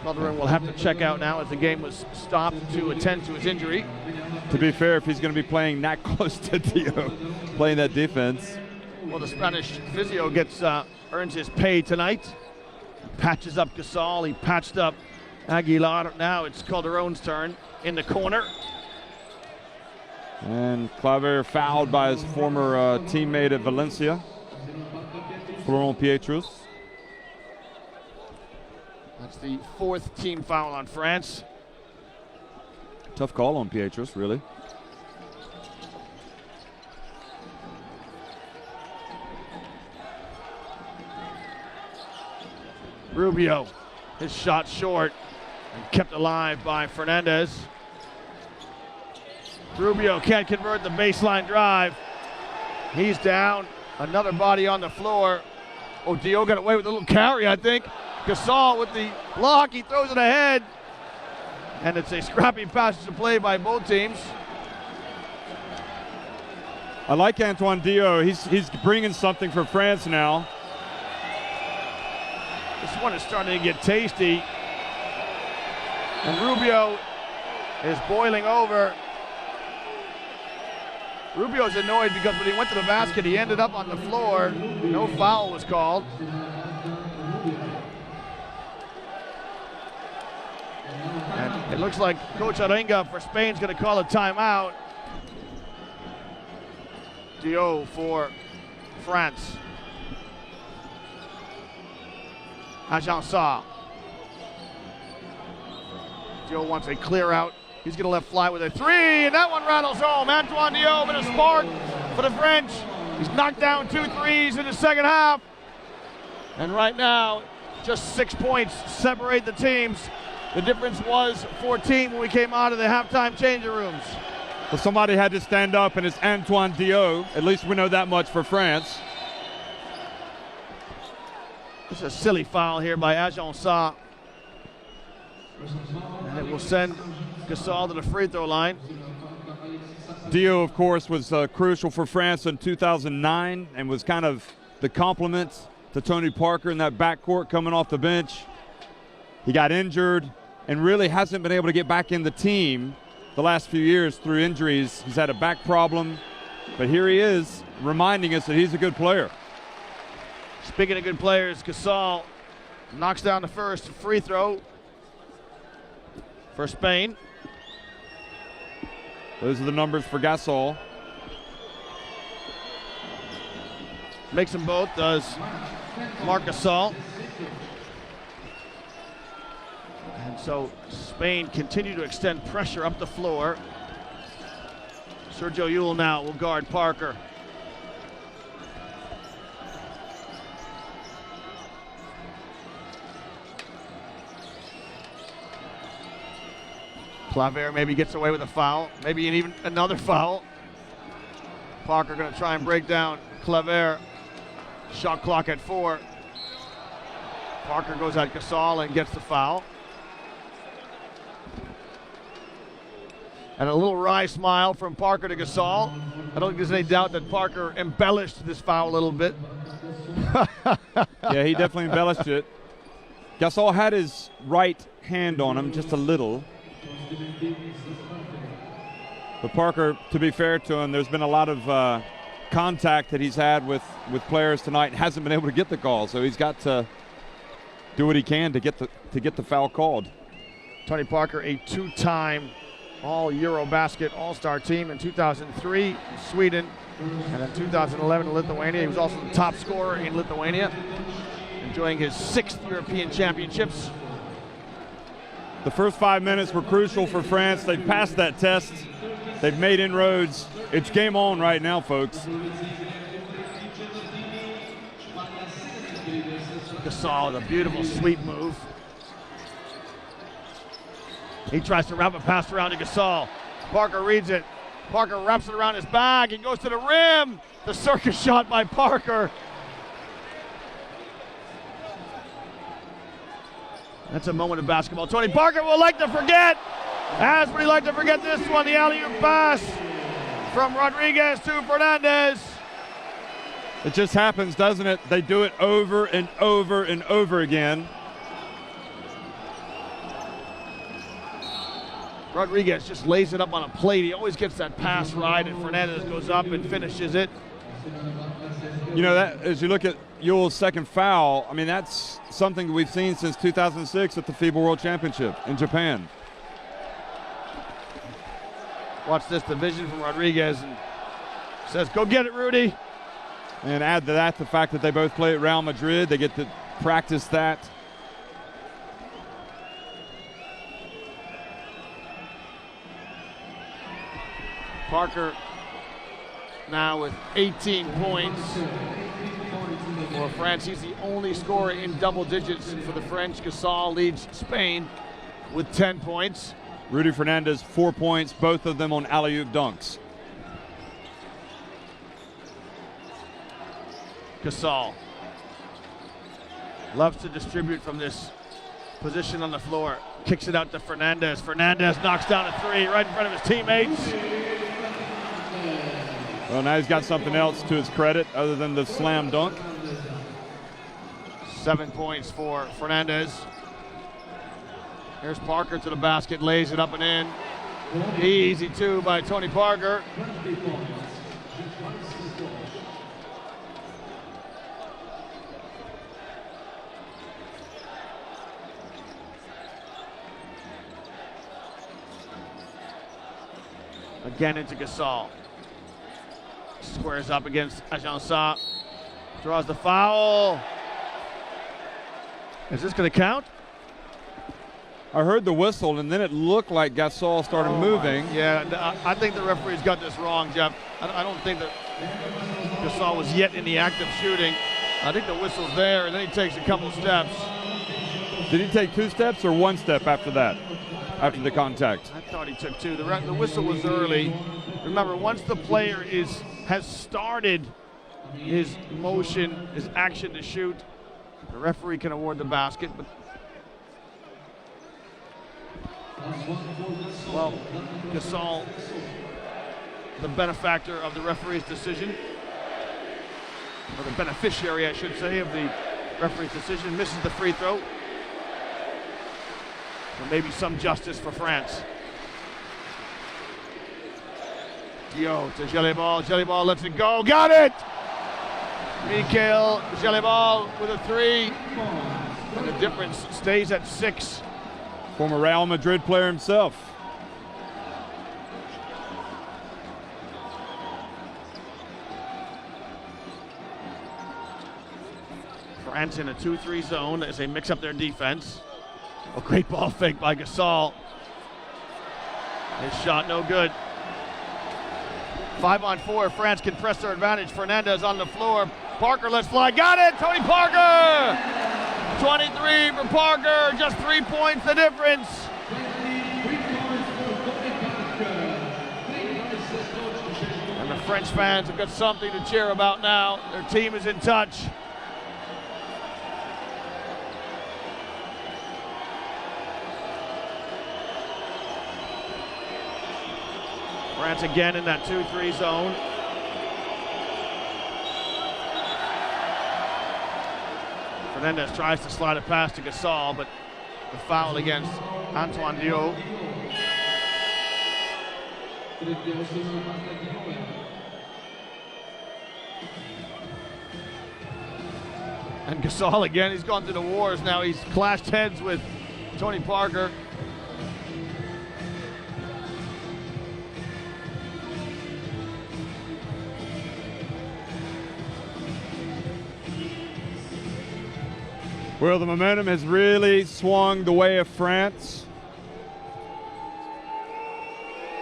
[SPEAKER 1] Calderon will have to check out now as the game was stopped to attend to his injury.
[SPEAKER 2] To be fair, if he's going to be playing that close to Diaw, playing that defense.
[SPEAKER 1] Well, the Spanish physio earns his pay tonight. Patches up Gasol. He patched up Aguilar. Now it's Calderon's turn in the corner.
[SPEAKER 2] And Claver fouled by his former teammate at Valencia, Florent Pietrus.
[SPEAKER 1] That's the fourth team foul on France.
[SPEAKER 2] Tough call on Pietrus, really.
[SPEAKER 1] Rubio, his shot short and kept alive by Fernandez. Rubio can't convert the baseline drive. He's down. Another body on the floor. Oh, Diaw got away with a little carry, I think. Gasol with the block. He throws it ahead. And it's a scrappy passage of play by both teams.
[SPEAKER 2] I like Antoine Diaw. He's bringing something for France now.
[SPEAKER 1] This one is starting to get tasty. And Rubio is boiling over. Rubio's annoyed because when he went to the basket, he ended up on the floor. No foul was called. And it looks like Coach Arenga for Spain's going to call a timeout. Diaw for France. Agença. Diaw wants a clear out. He's going to let fly with a three, and that one rattles home. Antoine Diaw with a spark for the French. He's knocked down 2 threes in the second half. And right now, just 6 points separate the teams. The difference was 14 when we came out of the halftime changing rooms.
[SPEAKER 2] Well, somebody had to stand up, and it's Antoine Diaw. At least we know that much for France.
[SPEAKER 1] This is a silly foul here by Agença. And it will send Gasol to the free throw line.
[SPEAKER 2] Diaw, of course, was crucial for France in 2009 and was kind of the complement to Tony Parker in that backcourt coming off the bench. He got injured and really hasn't been able to get back in the team the last few years through injuries. He's had a back problem, but here he is reminding us that he's a good player.
[SPEAKER 1] Speaking of good players, Gasol knocks down the first free throw for Spain.
[SPEAKER 2] Those are the numbers for Gasol.
[SPEAKER 1] Makes them both, does Marc Gasol. And so Spain continue to extend pressure up the floor. Sergio Llull now will guard Parker. Claver maybe gets away with a foul, maybe even another foul. Parker going to try and break down Claver. Shot clock at 4. Parker goes at Gasol and gets the foul. And a little wry smile from Parker to Gasol. I don't think there's any doubt that Parker embellished this foul a little bit.
[SPEAKER 2] Yeah, he definitely embellished it. Gasol had his right hand on him just a little. But Parker, to be fair to him, there's been a lot of contact that he's had with players tonight and hasn't been able to get the call. So he's got to do what he can to get the foul called.
[SPEAKER 1] Tony Parker, a two-time All-EuroBasket All-Star team in 2003 in Sweden, and in 2011 in Lithuania. He was also the top scorer in Lithuania, enjoying his 6th European Championships.
[SPEAKER 2] The first 5 minutes were crucial for France. They've passed that test. They've made inroads. It's game on right now, folks.
[SPEAKER 1] Gasol with a beautiful sweep move. He tries to wrap a pass around to Gasol. Parker reads it. Parker wraps it around his back. He goes to the rim. The circus shot by Parker. That's a moment of basketball. Tony Parker will like to forget. As would he like to forget this one, the alley-oop pass from Rodriguez to Fernandez.
[SPEAKER 2] It just happens, doesn't it? They do it over and over and over again.
[SPEAKER 1] Rodriguez just lays it up on a plate. He always gets that pass right, and Fernandez goes up and finishes it.
[SPEAKER 2] You know, that as you look at Ewell's second foul, I mean, that's something we've seen since 2006 at the FIBA World Championship in Japan.
[SPEAKER 1] Watch this, the vision from Rodriguez, and says, go get it, Rudy.
[SPEAKER 2] And add to that the fact that they both play at Real Madrid. They get to practice that.
[SPEAKER 1] Parker now with 18 points for France. He's the only scorer in double digits for the French. Gasol leads Spain with 10 points.
[SPEAKER 2] Rudy Fernandez, 4 points, both of them on alley-oop dunks.
[SPEAKER 1] Gasol loves to distribute from this position on the floor. Kicks it out to Fernandez. Fernandez knocks down a three right in front of his teammates.
[SPEAKER 2] Well, now he's got something else to his credit other than the slam dunk.
[SPEAKER 1] 7 points for Fernandez. Here's Parker to the basket, lays it up and in. Easy two by Tony Parker. Again into Gasol. Squares up against Ajansa. Draws the foul. Is this going to count?
[SPEAKER 2] I heard the whistle, and then it looked like Gasol started moving.
[SPEAKER 1] Yeah, I think the referee's got this wrong, Jeff. I don't think that Gasol was yet in the act of shooting. I think the whistle's there, and then he takes a couple steps.
[SPEAKER 2] Did he take 2 steps or 1 step after that, after the contact?
[SPEAKER 1] I thought he took 2. The whistle was early. Remember, once the player has started his motion, his action to shoot, the referee can award the basket. But well, Gasol, the benefactor of the referee's decision, or the beneficiary, I should say, of the referee's decision, misses the free throw. So maybe some justice for France. Diaw to Gelibal. Gelibal lets it go. Got it! Mikhail Gelibal with a 3. And the difference stays at 6.
[SPEAKER 2] Former Real Madrid player himself.
[SPEAKER 1] France in a 2-3 zone as they mix up their defense. A great ball fake by Gasol. His shot no good. 5-on-4, France can press their advantage. Fernandez on the floor. Parker lets fly, got it, Tony Parker! 23 for Parker, just 3 points the difference. And the French fans have got something to cheer about now. Their team is in touch. France again in that 2-3 zone. Fernandez tries to slide it past to Gasol, but the foul against Antoine Diaw. And Gasol again, he's gone through the wars now. He's clashed heads with Tony Parker.
[SPEAKER 2] Well, the momentum has really swung the way of France.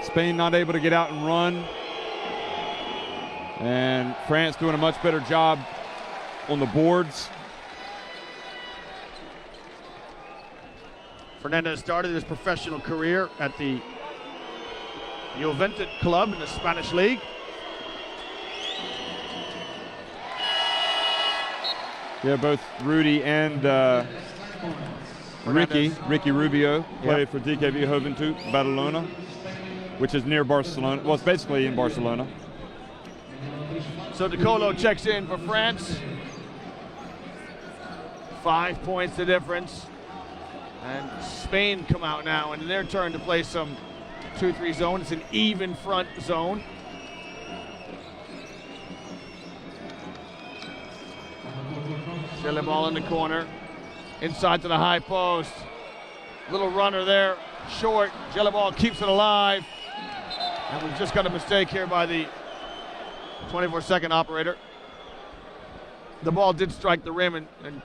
[SPEAKER 2] Spain not able to get out and run. And France doing a much better job on the boards.
[SPEAKER 1] Fernandez started his professional career at the Juventud club in the Spanish league.
[SPEAKER 2] Yeah, both Rudy and Ricky Rubio played for DKV Juventud Badalona, which is near Barcelona. Well, it's basically in Barcelona.
[SPEAKER 1] So Diaw checks in for France. 5 points the difference. And Spain come out now, and their turn to play some 2-3 zone. It's an even front zone. Ball in the corner, inside to the high post. Little runner there, short. Ball keeps it alive. And we've just got a mistake here by the 24-second operator. The ball did strike the rim, and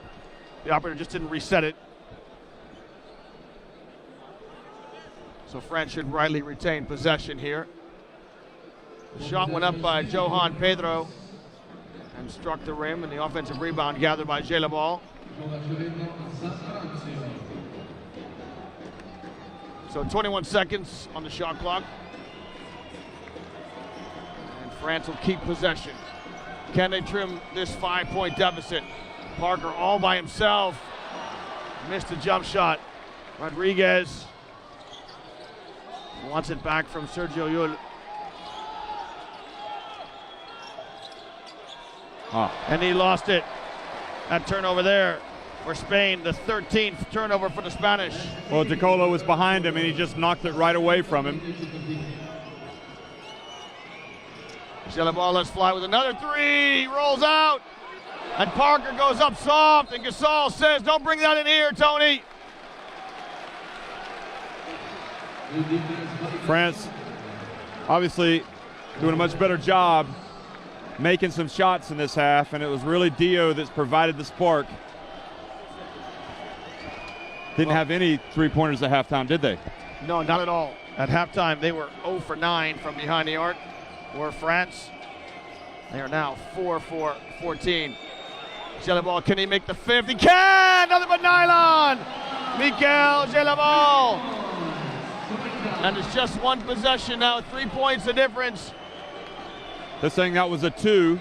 [SPEAKER 1] the operator just didn't reset it. So France should rightly retain possession here. The shot went up by Johan Pedro and struck the rim, and the offensive rebound gathered by Diaw. So 21 seconds on the shot clock. And France will keep possession. Can they trim this 5-point deficit? Parker all by himself. Missed a jump shot. Rodriguez wants it back from Sergio Llull. And he lost it. That turnover there for Spain, the 13th turnover for the Spanish.
[SPEAKER 2] Well, Diaw was behind him, and he just knocked it right away from him.
[SPEAKER 1] Ball lets fly with another three. He rolls out. And Parker goes up soft, and Gasol says, "Don't bring that in here, Tony."
[SPEAKER 2] France obviously doing a much better job making some shots in this half, and it was really Diaw that's provided the spark. Didn't have any three-pointers at halftime, did they?
[SPEAKER 1] No, not at all. At halftime, they were 0 for 9 from behind the arc. For France, they are now 4 for 14. Ball, can he make the fifth? He can! Nothing but nylon! Mikel Ball. And it's just one possession now, 3 points the difference.
[SPEAKER 2] They're saying that was a 2,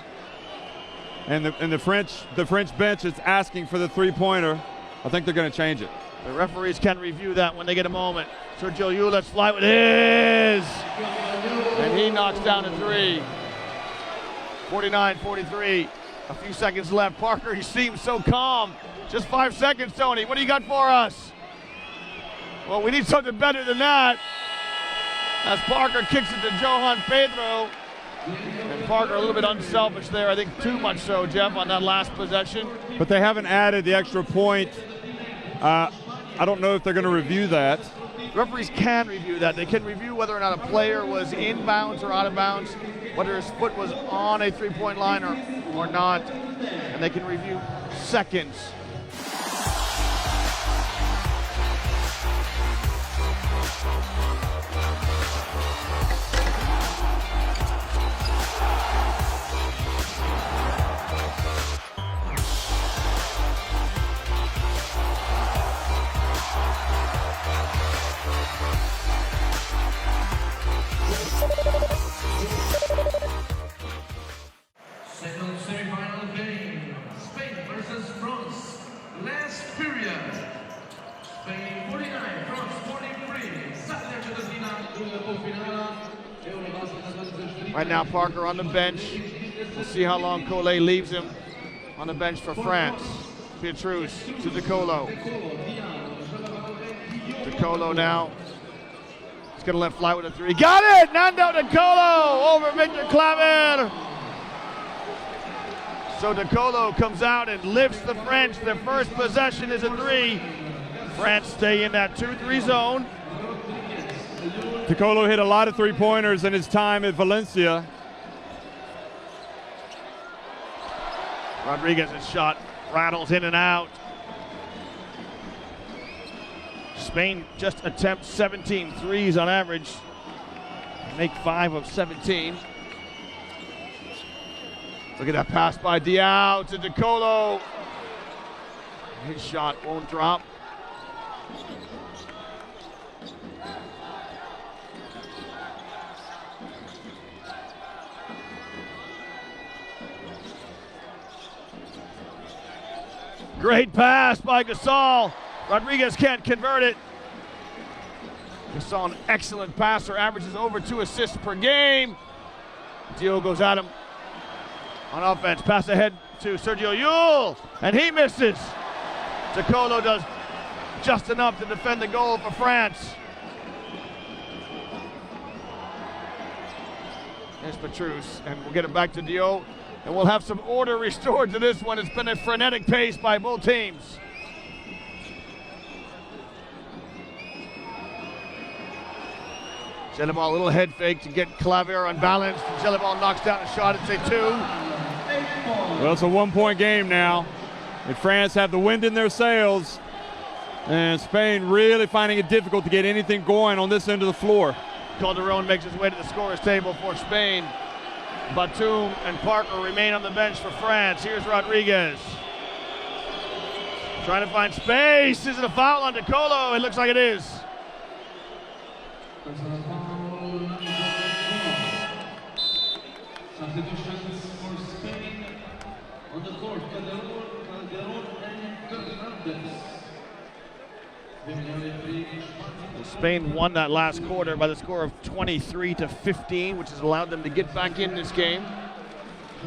[SPEAKER 2] and the French bench is asking for the three-pointer. I think they're going to change it.
[SPEAKER 1] The referees can review that when they get a moment. Sergio Llull, let's fly with his, and he knocks down a 3. 49-43. A few seconds left. Parker, he seems so calm. Just 5 seconds, Tony. What do you got for us? Well, we need something better than that. As Parker kicks it to Johan Pedro. And Parker a little bit unselfish there, I think too much so, Jeff, on that last possession.
[SPEAKER 2] But they haven't added the extra point. I don't know if they're going to review that.
[SPEAKER 1] Referees can review that. They can review whether or not a player was in bounds or out of bounds, whether his foot was on a three-point line or not, and they can review seconds.
[SPEAKER 3] Second semifinal game, Spain versus France. Last period. Spain 49, France 43. State Argentina,
[SPEAKER 1] Right now, Parker on the bench. We'll see how long Collet leaves him on the bench for France. Pietrus to DeColo. DeColo now. He's going to let fly with a three. Got it! Nando DeColo over Victor Claver. So DeColo comes out and lifts the French. Their first possession is a three. France stay in that 2-3 zone.
[SPEAKER 2] DeColo hit a lot of three-pointers in his time at Valencia.
[SPEAKER 1] Rodriguez's shot rattles in and out. Spain just attempts 17 threes on average. Make 5 of 17. Look at that pass by Diaw to DeColo. His shot won't drop. Great pass by Gasol. Rodriguez can't convert it. Gasol, an excellent passer, averages over 2 assists per game. Diaw goes at him on offense. Pass ahead to Sergio Llull, and he misses. DeColo does just enough to defend the goal for France. There's Pietrus, and we'll get it back to Diaw. And we'll have some order restored to this one. It's been a frenetic pace by both teams. Gelabal, a little head fake to get Claver unbalanced. Gelabal knocks down a shot. It's a 2.
[SPEAKER 2] Well, it's a 1-point game now. And France have the wind in their sails. And Spain really finding it difficult to get anything going on this end of the floor.
[SPEAKER 1] Calderon makes his way to the scorer's table for Spain. Batum and Parker remain on the bench for France. Here's Rodriguez. Trying to find space. Is it a foul on DeColo? It looks like it is.
[SPEAKER 3] Substitutions for Spain on the court. Calderon and Fernandez.
[SPEAKER 1] Spain won that last quarter by the score of 23-15, which has allowed them to get back in this game.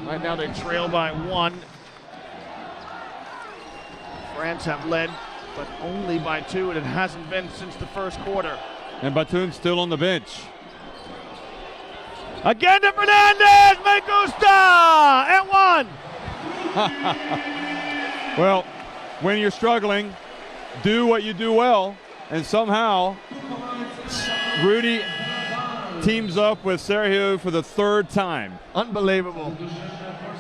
[SPEAKER 1] Right now they trail by 1. France have led, but only by 2, and it hasn't been since the first quarter.
[SPEAKER 2] And Batum's still on the bench.
[SPEAKER 1] Again to Fernandez, me gusta, and 1.
[SPEAKER 2] Well, when you're struggling, do what you do well. And somehow, Rudy teams up with Sergio for the 3rd time.
[SPEAKER 1] Unbelievable.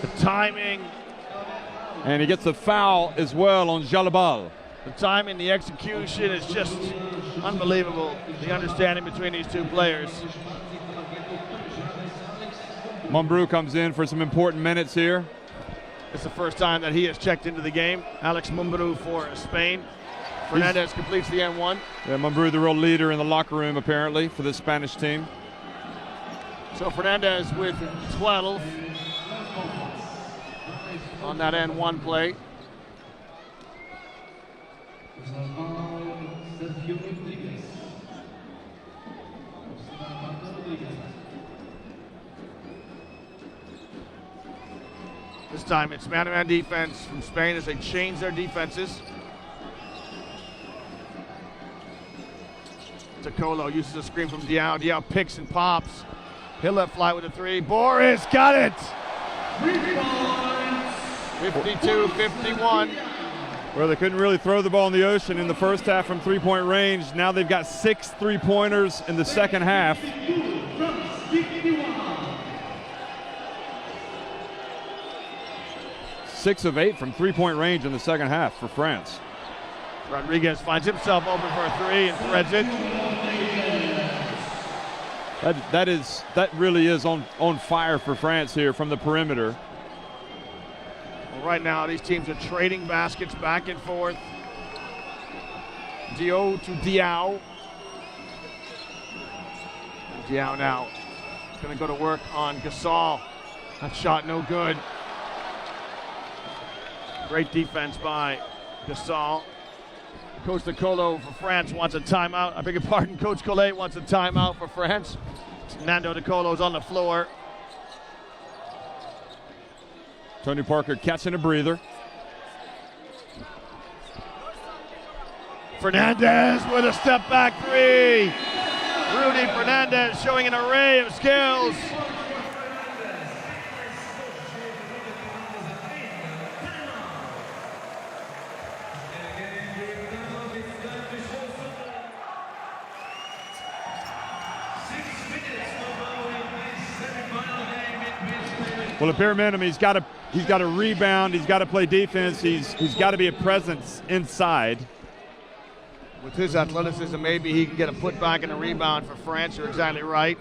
[SPEAKER 1] The timing.
[SPEAKER 2] And he gets a foul as well on Gelabal.
[SPEAKER 1] The timing, the execution is just unbelievable. The understanding between these two players.
[SPEAKER 2] Mumbrou comes in for some important minutes here.
[SPEAKER 1] It's the first time that he has checked into the game. Alex Mumbrou for Spain. Fernandez completes the N1.
[SPEAKER 2] Yeah, Mumbrou, the real leader in the locker room, apparently, for the Spanish team.
[SPEAKER 1] So Fernandez with 12 on that N1 play. This time it's man-to-man defense from Spain as they change their defenses. DeColo uses a screen from Diaw. Diaw picks and pops. He'll let fly with a 3. Boris got it! 52-51.
[SPEAKER 2] Well, they couldn't really throw the ball in the ocean in the first half from three-point range. Now they've got 6 three-pointers in the second half. 6 of 8 from three-point range in the second half for France.
[SPEAKER 1] Rodriguez finds himself open for a 3 and threads it.
[SPEAKER 2] That really is on fire for France here from the perimeter.
[SPEAKER 1] Well, right now these teams are trading baskets back and forth. Diaw to Diaw. Diaw now going to go to work on Gasol. That shot no good. Great defense by Gasol. Coach DeColo for France wants a timeout. I beg your pardon, Coach Collet wants a timeout for France. Nando DeColo's on the floor.
[SPEAKER 2] Tony Parker catching a breather.
[SPEAKER 1] Fernandez with a step back three. Rudy Fernandez showing an array of skills.
[SPEAKER 2] Well, at bare minimum, he's got to rebound. He's got to play defense. He's got to be a presence inside.
[SPEAKER 1] With his athleticism, maybe he can get a putback and a rebound for France. You're exactly right.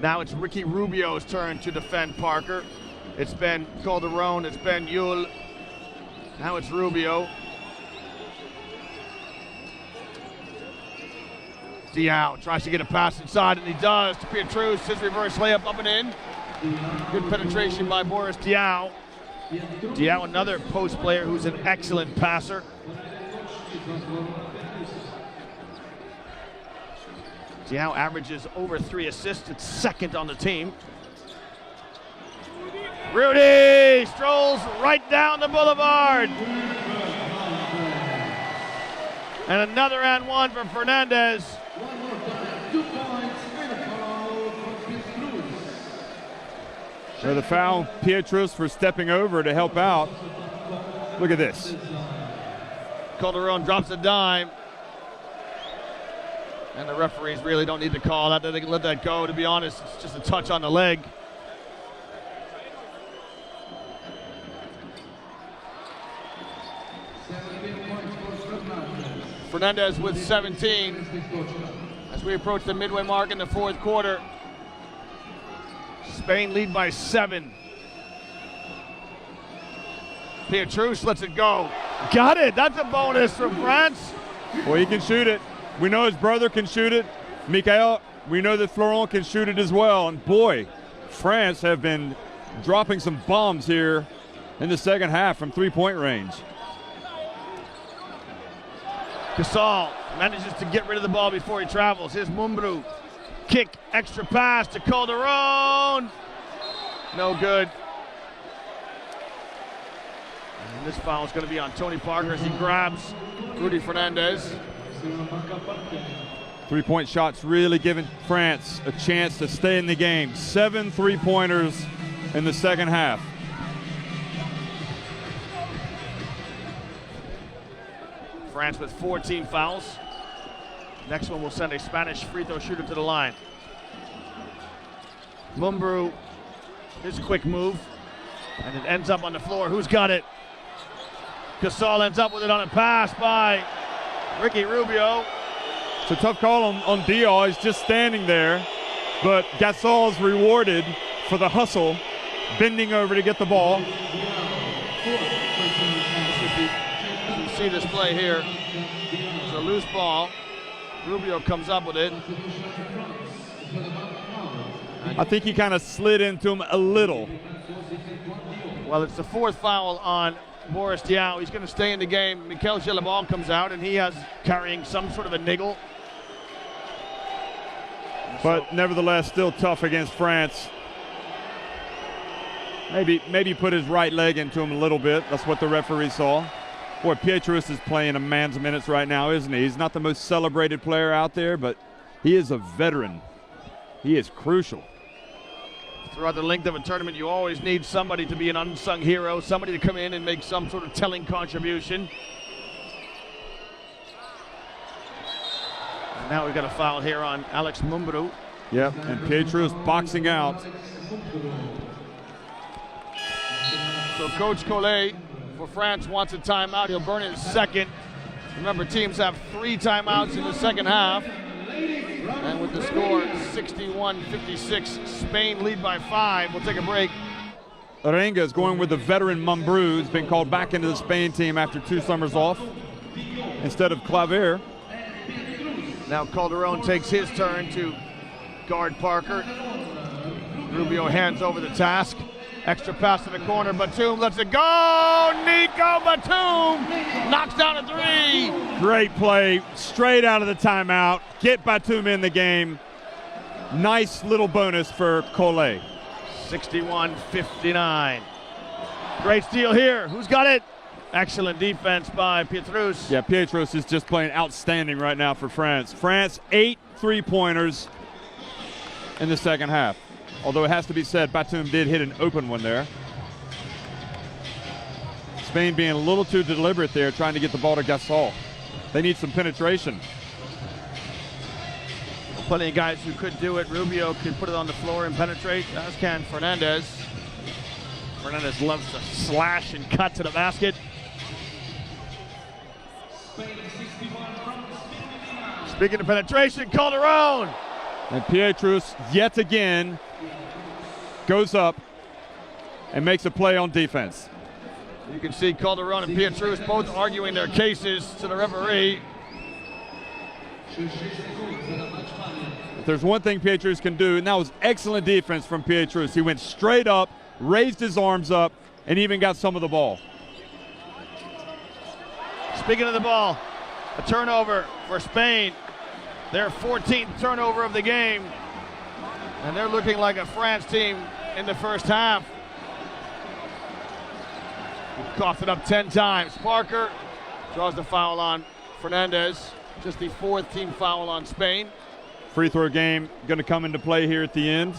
[SPEAKER 1] Now it's Ricky Rubio's turn to defend Parker. It's been Calderon, it's been Yule. Now it's Rubio. Diaw tries to get a pass inside, and he does to Pietrus. His reverse layup up and in. Good penetration by Boris Diaw. Diaw, another post player who's an excellent passer. Diaw averages over 3 assists. It's second on the team. Rudy strolls right down the boulevard. And another and one for Fernandez.
[SPEAKER 2] So the foul, Pietrus for stepping over to help out. Look at this.
[SPEAKER 1] Calderon drops a dime. And the referees really don't need to call that. They can let that go. To be honest, it's just a touch on the leg. Fernandez with 17 as we approach the midway mark in the fourth quarter. Spain lead by 7. Pietrus lets it go. Got it. That's a bonus from France.
[SPEAKER 2] Well, he can shoot it. We know his brother can shoot it. Mikael, we know that Florent can shoot it as well. And boy, France have been dropping some bombs here in the second half from three-point range.
[SPEAKER 1] Gasol manages to get rid of the ball before he travels. Here's Mumbru. Kick, extra pass to Calderon. No good. And this foul is going to be on Tony Parker as he grabs Rudy Fernandez.
[SPEAKER 2] Three-point shots really giving France a chance to stay in the game. 7 three-pointers in the second half.
[SPEAKER 1] France with 14 fouls. Next one will send a Spanish free throw shooter to the line. Mumbru, his quick move, and it ends up on the floor. Who's got it? Gasol ends up with it on a pass by Ricky Rubio.
[SPEAKER 2] It's a tough call on Diaw. He's just standing there, but Gasol's rewarded for the hustle, bending over to get the ball.
[SPEAKER 1] You see this play here. It's a loose ball. Rubio comes up with it.
[SPEAKER 2] I think he kind of slid into him a little.
[SPEAKER 1] Well, it's the 4th foul on Boris Diaw. He's going to stay in the game. Mikel Gilabal comes out, and he has carrying some sort of a niggle.
[SPEAKER 2] But nevertheless, still tough against France. Maybe put his right leg into him a little bit. That's what the referee saw. Boy, Pietrus is playing a man's minutes right now, isn't he? He's not the most celebrated player out there, but he is a veteran. He is crucial.
[SPEAKER 1] Throughout the length of a tournament, you always need somebody to be an unsung hero, somebody to come in and make some sort of telling contribution. And now we've got a foul here on Alex Mumbru.
[SPEAKER 2] Yep, and Pietrus boxing out.
[SPEAKER 1] So Coach Collet for France wants a timeout. He'll burn his second. Remember, teams have 3 timeouts in the second half. And with the score 61-56, Spain lead by 5. We'll take a break.
[SPEAKER 2] Arenga is going with the veteran Mumbru, who's been called back into the Spain team after 2 summers off instead of Claver.
[SPEAKER 1] Now Calderon takes his turn to guard Parker. Rubio hands over the task. Extra pass to the corner. Batum lets it go. Nico Batum knocks down a three.
[SPEAKER 2] Great play, straight out of the timeout. Get Batum in the game. Nice little bonus for Cole.
[SPEAKER 1] 61-59. Great steal here. Who's got it? Excellent defense by Pietrus.
[SPEAKER 2] Yeah, Pietrus is just playing outstanding right now for France. France, 8 3-pointers in the second half. Although it has to be said, Batum did hit an open one there. Spain being a little too deliberate there, trying to get the ball to Gasol. They need some penetration.
[SPEAKER 1] Plenty of guys who could do it. Rubio could put it on the floor and penetrate, as can Fernandez. Fernandez loves to slash and cut to the basket. Speaking of penetration, Calderon.
[SPEAKER 2] And Pietrus, yet again, goes up and makes a play on defense.
[SPEAKER 1] You can see Calderon and Pietrus both arguing their cases to the referee.
[SPEAKER 2] If there's one thing Pietrus can do, and that was excellent defense from Pietrus. He went straight up, raised his arms up, and even got some of the ball.
[SPEAKER 1] Speaking of the ball, a turnover for Spain. Their 14th turnover of the game. And they're looking like a France team in the first half. Coughed it up 10 times. Parker draws the foul on Fernandez. Just the 4th team foul on Spain.
[SPEAKER 2] Free throw game going to come into play here at the end.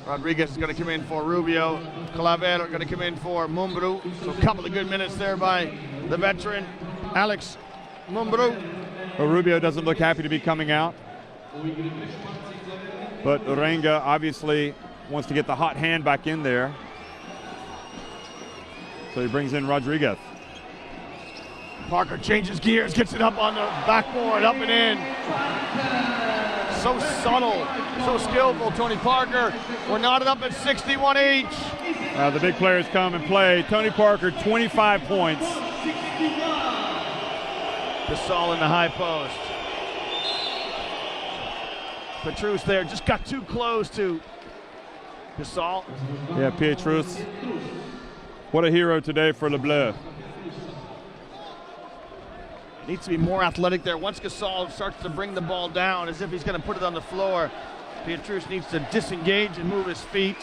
[SPEAKER 1] Rodriguez is going to come in for Rubio. Clavero going to come in for Mumbrú. So a couple of good minutes there by the veteran, Alex Mumbrú.
[SPEAKER 2] Well, Rubio doesn't look happy to be coming out. But Urenga obviously wants to get the hot hand back in there. So he brings in Rodriguez.
[SPEAKER 1] Parker changes gears, gets it up on the backboard, up and in. So subtle, so skillful, Tony Parker. We're knotted up at 61 each.
[SPEAKER 2] The big players come and play. Tony Parker, 25 points.
[SPEAKER 1] Gasol in the high post. Pietrus there, just got too close to Gasol.
[SPEAKER 2] Yeah, Pietrus. What a hero today for Le Bleu.
[SPEAKER 1] Needs to be more athletic there. Once Gasol starts to bring the ball down as if he's going to put it on the floor, Pietrus needs to disengage and move his feet.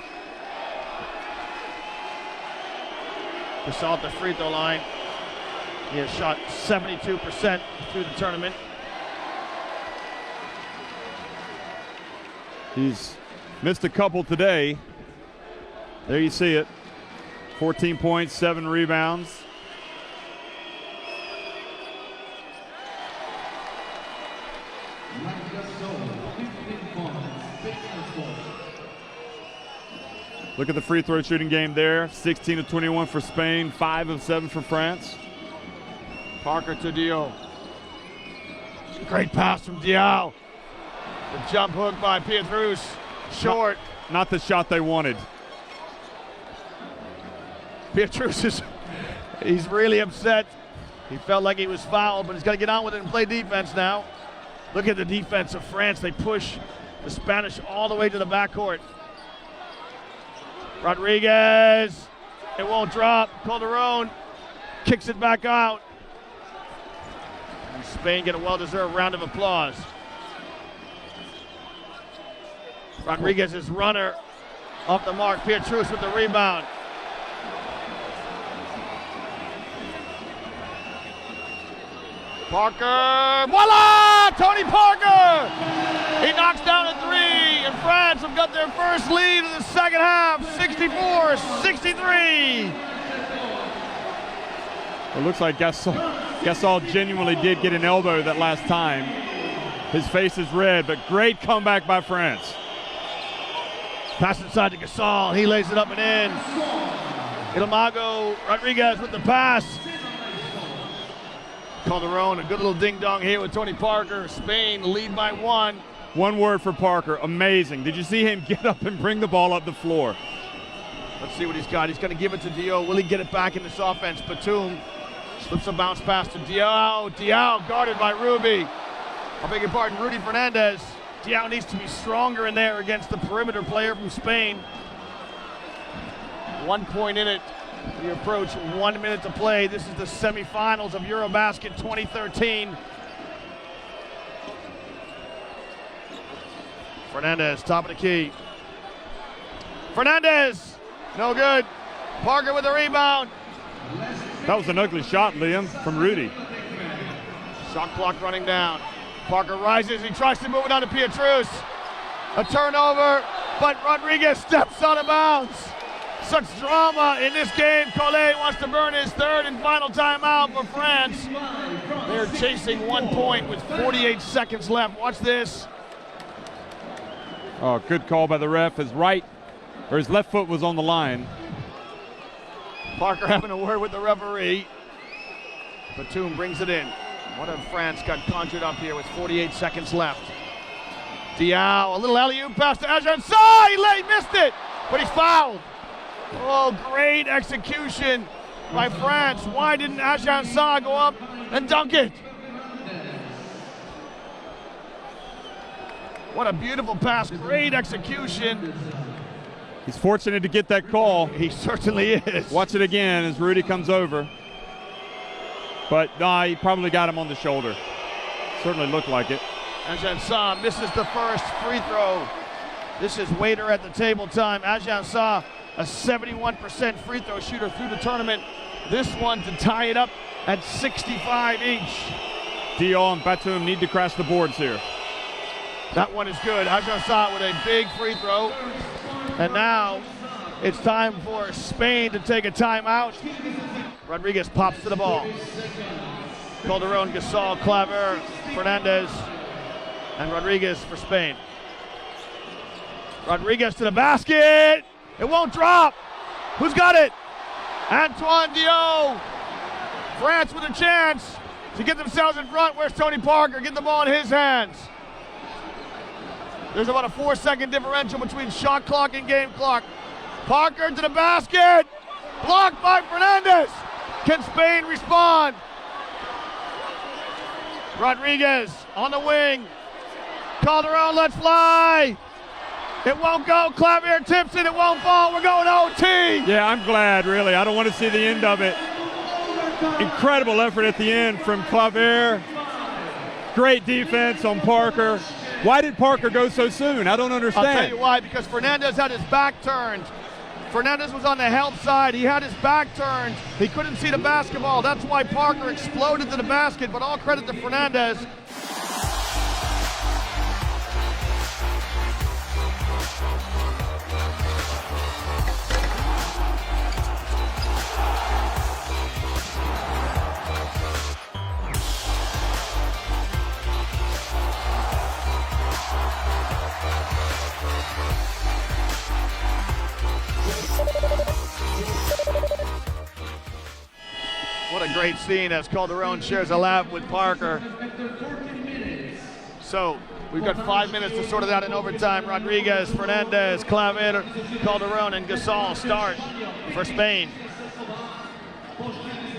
[SPEAKER 1] Gasol at the free throw line. He has shot 72% through the tournament.
[SPEAKER 2] He's missed a couple today. There you see it. 14 points, 7 rebounds. Look at the free throw shooting game there. 16 of 21 for Spain, 5 of 7 for France.
[SPEAKER 1] Parker to Diaw. Great pass from Diaw. The jump hook by Pietrus. Short.
[SPEAKER 2] Not the shot they wanted.
[SPEAKER 1] Pietrus he's really upset. He felt like he was fouled, but he's got to get on with it and play defense now. Look at the defense of France. They push the Spanish all the way to the backcourt. Rodriguez. It won't drop. Calderon kicks it back out. And Spain get a well-deserved round of applause. Rodriguez's runner off the mark. Pietrus with the rebound. Parker, voila! Tony Parker! He knocks down a three, and France have got their first lead in the second half, 64-63.
[SPEAKER 2] It looks like Gasol genuinely did get an elbow that last time. His face is red, but great comeback by France.
[SPEAKER 1] Pass inside to Gasol, he lays it up and in. Ilmago Rodriguez with the pass. Calderon, a good little ding-dong here with Tony Parker. Spain lead by 1.
[SPEAKER 2] One word for Parker, amazing. Did you see him get up and bring the ball up the floor?
[SPEAKER 1] Let's see what he's got. He's going to give it to Diaw. Will he get it back in this offense? Batum slips a bounce pass to Diaw. Diaw guarded by Ruby. I beg your pardon, Rudy Fernandez. Diaw needs to be stronger in there against the perimeter player from Spain. 1 point in it. We approach 1 minute to play. This is the semifinals of EuroBasket 2013. Fernandez, top of the key. Fernandez, no good. Parker with the rebound.
[SPEAKER 2] That was an ugly shot, Liam, from Rudy.
[SPEAKER 1] Shot clock running down. Parker rises, he tries to move it on to Pietrus. A turnover, but Rodriguez steps out of bounds. Such drama in this game. Collet wants to burn his third and final timeout for France. They're chasing 1 point with 48 seconds left. Watch this.
[SPEAKER 2] Oh, good call by the ref. His left foot was on the line.
[SPEAKER 1] Parker having a word with the referee. Batum brings it in. What if France got conjured up here with 48 seconds left? Diaw, a little alley-oop pass to Ajahn-Sarr. He missed it, but he's fouled. Oh, great execution by France. Why didn't Ajahn-Sarr go up and dunk it? What a beautiful pass, great execution.
[SPEAKER 2] He's fortunate to get that call.
[SPEAKER 1] He certainly is.
[SPEAKER 2] Watch it again as Rudy comes over. But he probably got him on the shoulder. Certainly looked like it.
[SPEAKER 1] Ajahn-Sarr misses the first free throw. This is waiter at the table time. Ajahn-Sarr, a 71% free throw shooter through the tournament. This one to tie it up at 65 each.
[SPEAKER 2] Diaw and Batum need to crash the boards here.
[SPEAKER 1] That one is good. Ajahn-Sarr with a big free throw. And now it's time for Spain to take a timeout. Rodriguez pops to the ball. Calderon, Gasol, Claver, Fernandez, and Rodriguez for Spain. Rodriguez to the basket. It won't drop. Who's got it? Antoine Diaw. France with a chance to get themselves in front. Where's Tony Parker? Get the ball in his hands. There's about a 4-second differential between shot clock and game clock. Parker to the basket. Blocked by Fernandez. Can Spain respond? Rodriguez on the wing. Calderon lets fly. It won't go. Clavier tips it. It won't fall. We're going OT.
[SPEAKER 2] Yeah, I'm glad, really. I don't want to see the end of it. Incredible effort at the end from Clavier. Great defense on Parker. Why did Parker go so soon? I don't understand.
[SPEAKER 1] I'll tell you why. Because Fernandez had his back turned. Fernandez was on the help side. He had his back turned. He couldn't see the basketball. That's why Parker exploded to the basket. But all credit to Fernandez. What a great scene as Calderon shares a lap with Parker. So we've got 5 minutes to sort it out in overtime. Rodriguez, Fernandez, Claver, Calderon, and Gasol start for Spain.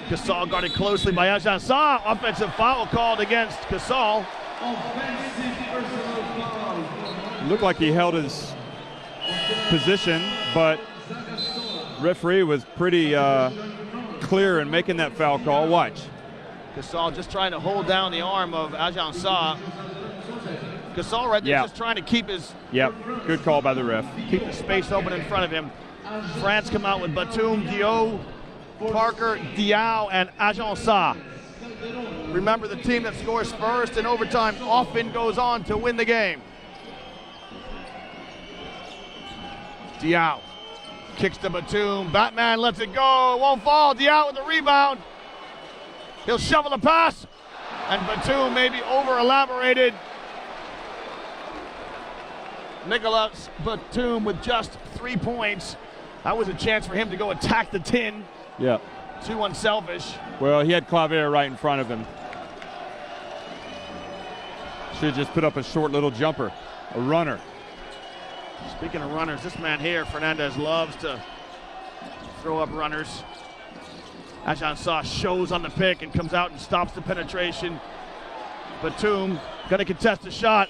[SPEAKER 1] Gasol guarded closely by Ajahn-Sarr. Offensive foul called against Gasol.
[SPEAKER 2] Looked like he held his position, but referee was pretty clear in making that foul call. Watch.
[SPEAKER 1] Gasol just trying to hold down the arm of Ajahn-Sarr. Gasol right there just trying to keep his...
[SPEAKER 2] Yep, good call by the ref.
[SPEAKER 1] Keep the space open in front of him. France come out with Batum, Diaw, Parker, Diaw, and Ajahn-Sarr. Remember, the team that scores first in overtime often goes on to win the game. Diaw kicks to Batum. Batman lets it go. It won't fall. Diaw with the rebound. He'll shovel the pass. And Batum maybe over-elaborated. Nicolas Batum with just 3 points. That was a chance for him to go attack the tin.
[SPEAKER 2] Yeah.
[SPEAKER 1] Too unselfish.
[SPEAKER 2] Well, he had Claver right in front of him. Should have just put up a short little jumper, a runner.
[SPEAKER 1] Speaking of runners, this man here, Fernandez, loves to throw up runners. Ajahn-Sarr shows on the pick and comes out and stops the penetration. Batum gonna contest the shot.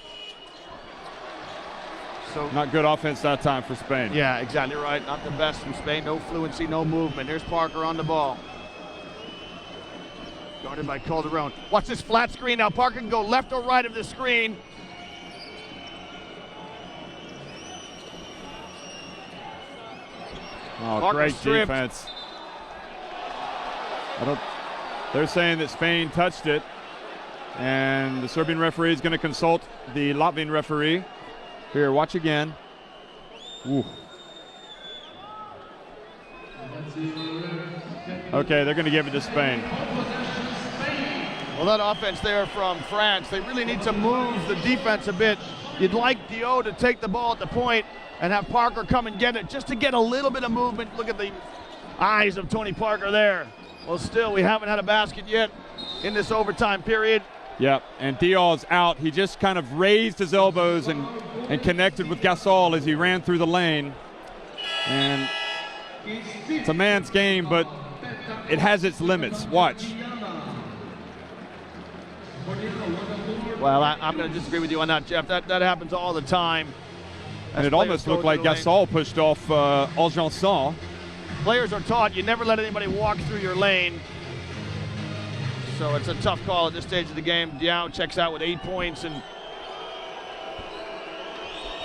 [SPEAKER 1] So
[SPEAKER 2] not good offense that time for Spain.
[SPEAKER 1] yeah, exactly right. Not the best from Spain. No fluency, no movement. Here's Parker on the ball. Guarded by Calderon. Watch this flat screen now. Parker can go left or right of the screen.
[SPEAKER 2] Oh,
[SPEAKER 1] Parker
[SPEAKER 2] great
[SPEAKER 1] stripped.
[SPEAKER 2] defense. They're saying that Spain touched it, and the Serbian referee is going to consult the Latvian referee. Here, watch again. Ooh. Okay, they're going to give it to Spain.
[SPEAKER 1] Well, that offense there from France, they really need to move the defense a bit. You'd like Diaw to take the ball at the point and have Parker come and get it just to get a little bit of movement. Look at the eyes of Tony Parker there. Well, still, we haven't had a basket yet in this overtime period.
[SPEAKER 2] Yep, and Diaw's out. He just kind of raised his elbows and connected with Gasol as he ran through the lane. And it's a man's game, but it has its limits. Watch.
[SPEAKER 1] Well, I'm going to disagree with you on that, Jeff. That happens all the time.
[SPEAKER 2] And it almost looked like Gasol pushed off Aljanson.
[SPEAKER 1] Players are taught you never let anybody walk through your lane. So it's a tough call at this stage of the game. Diaw checks out with 8 points and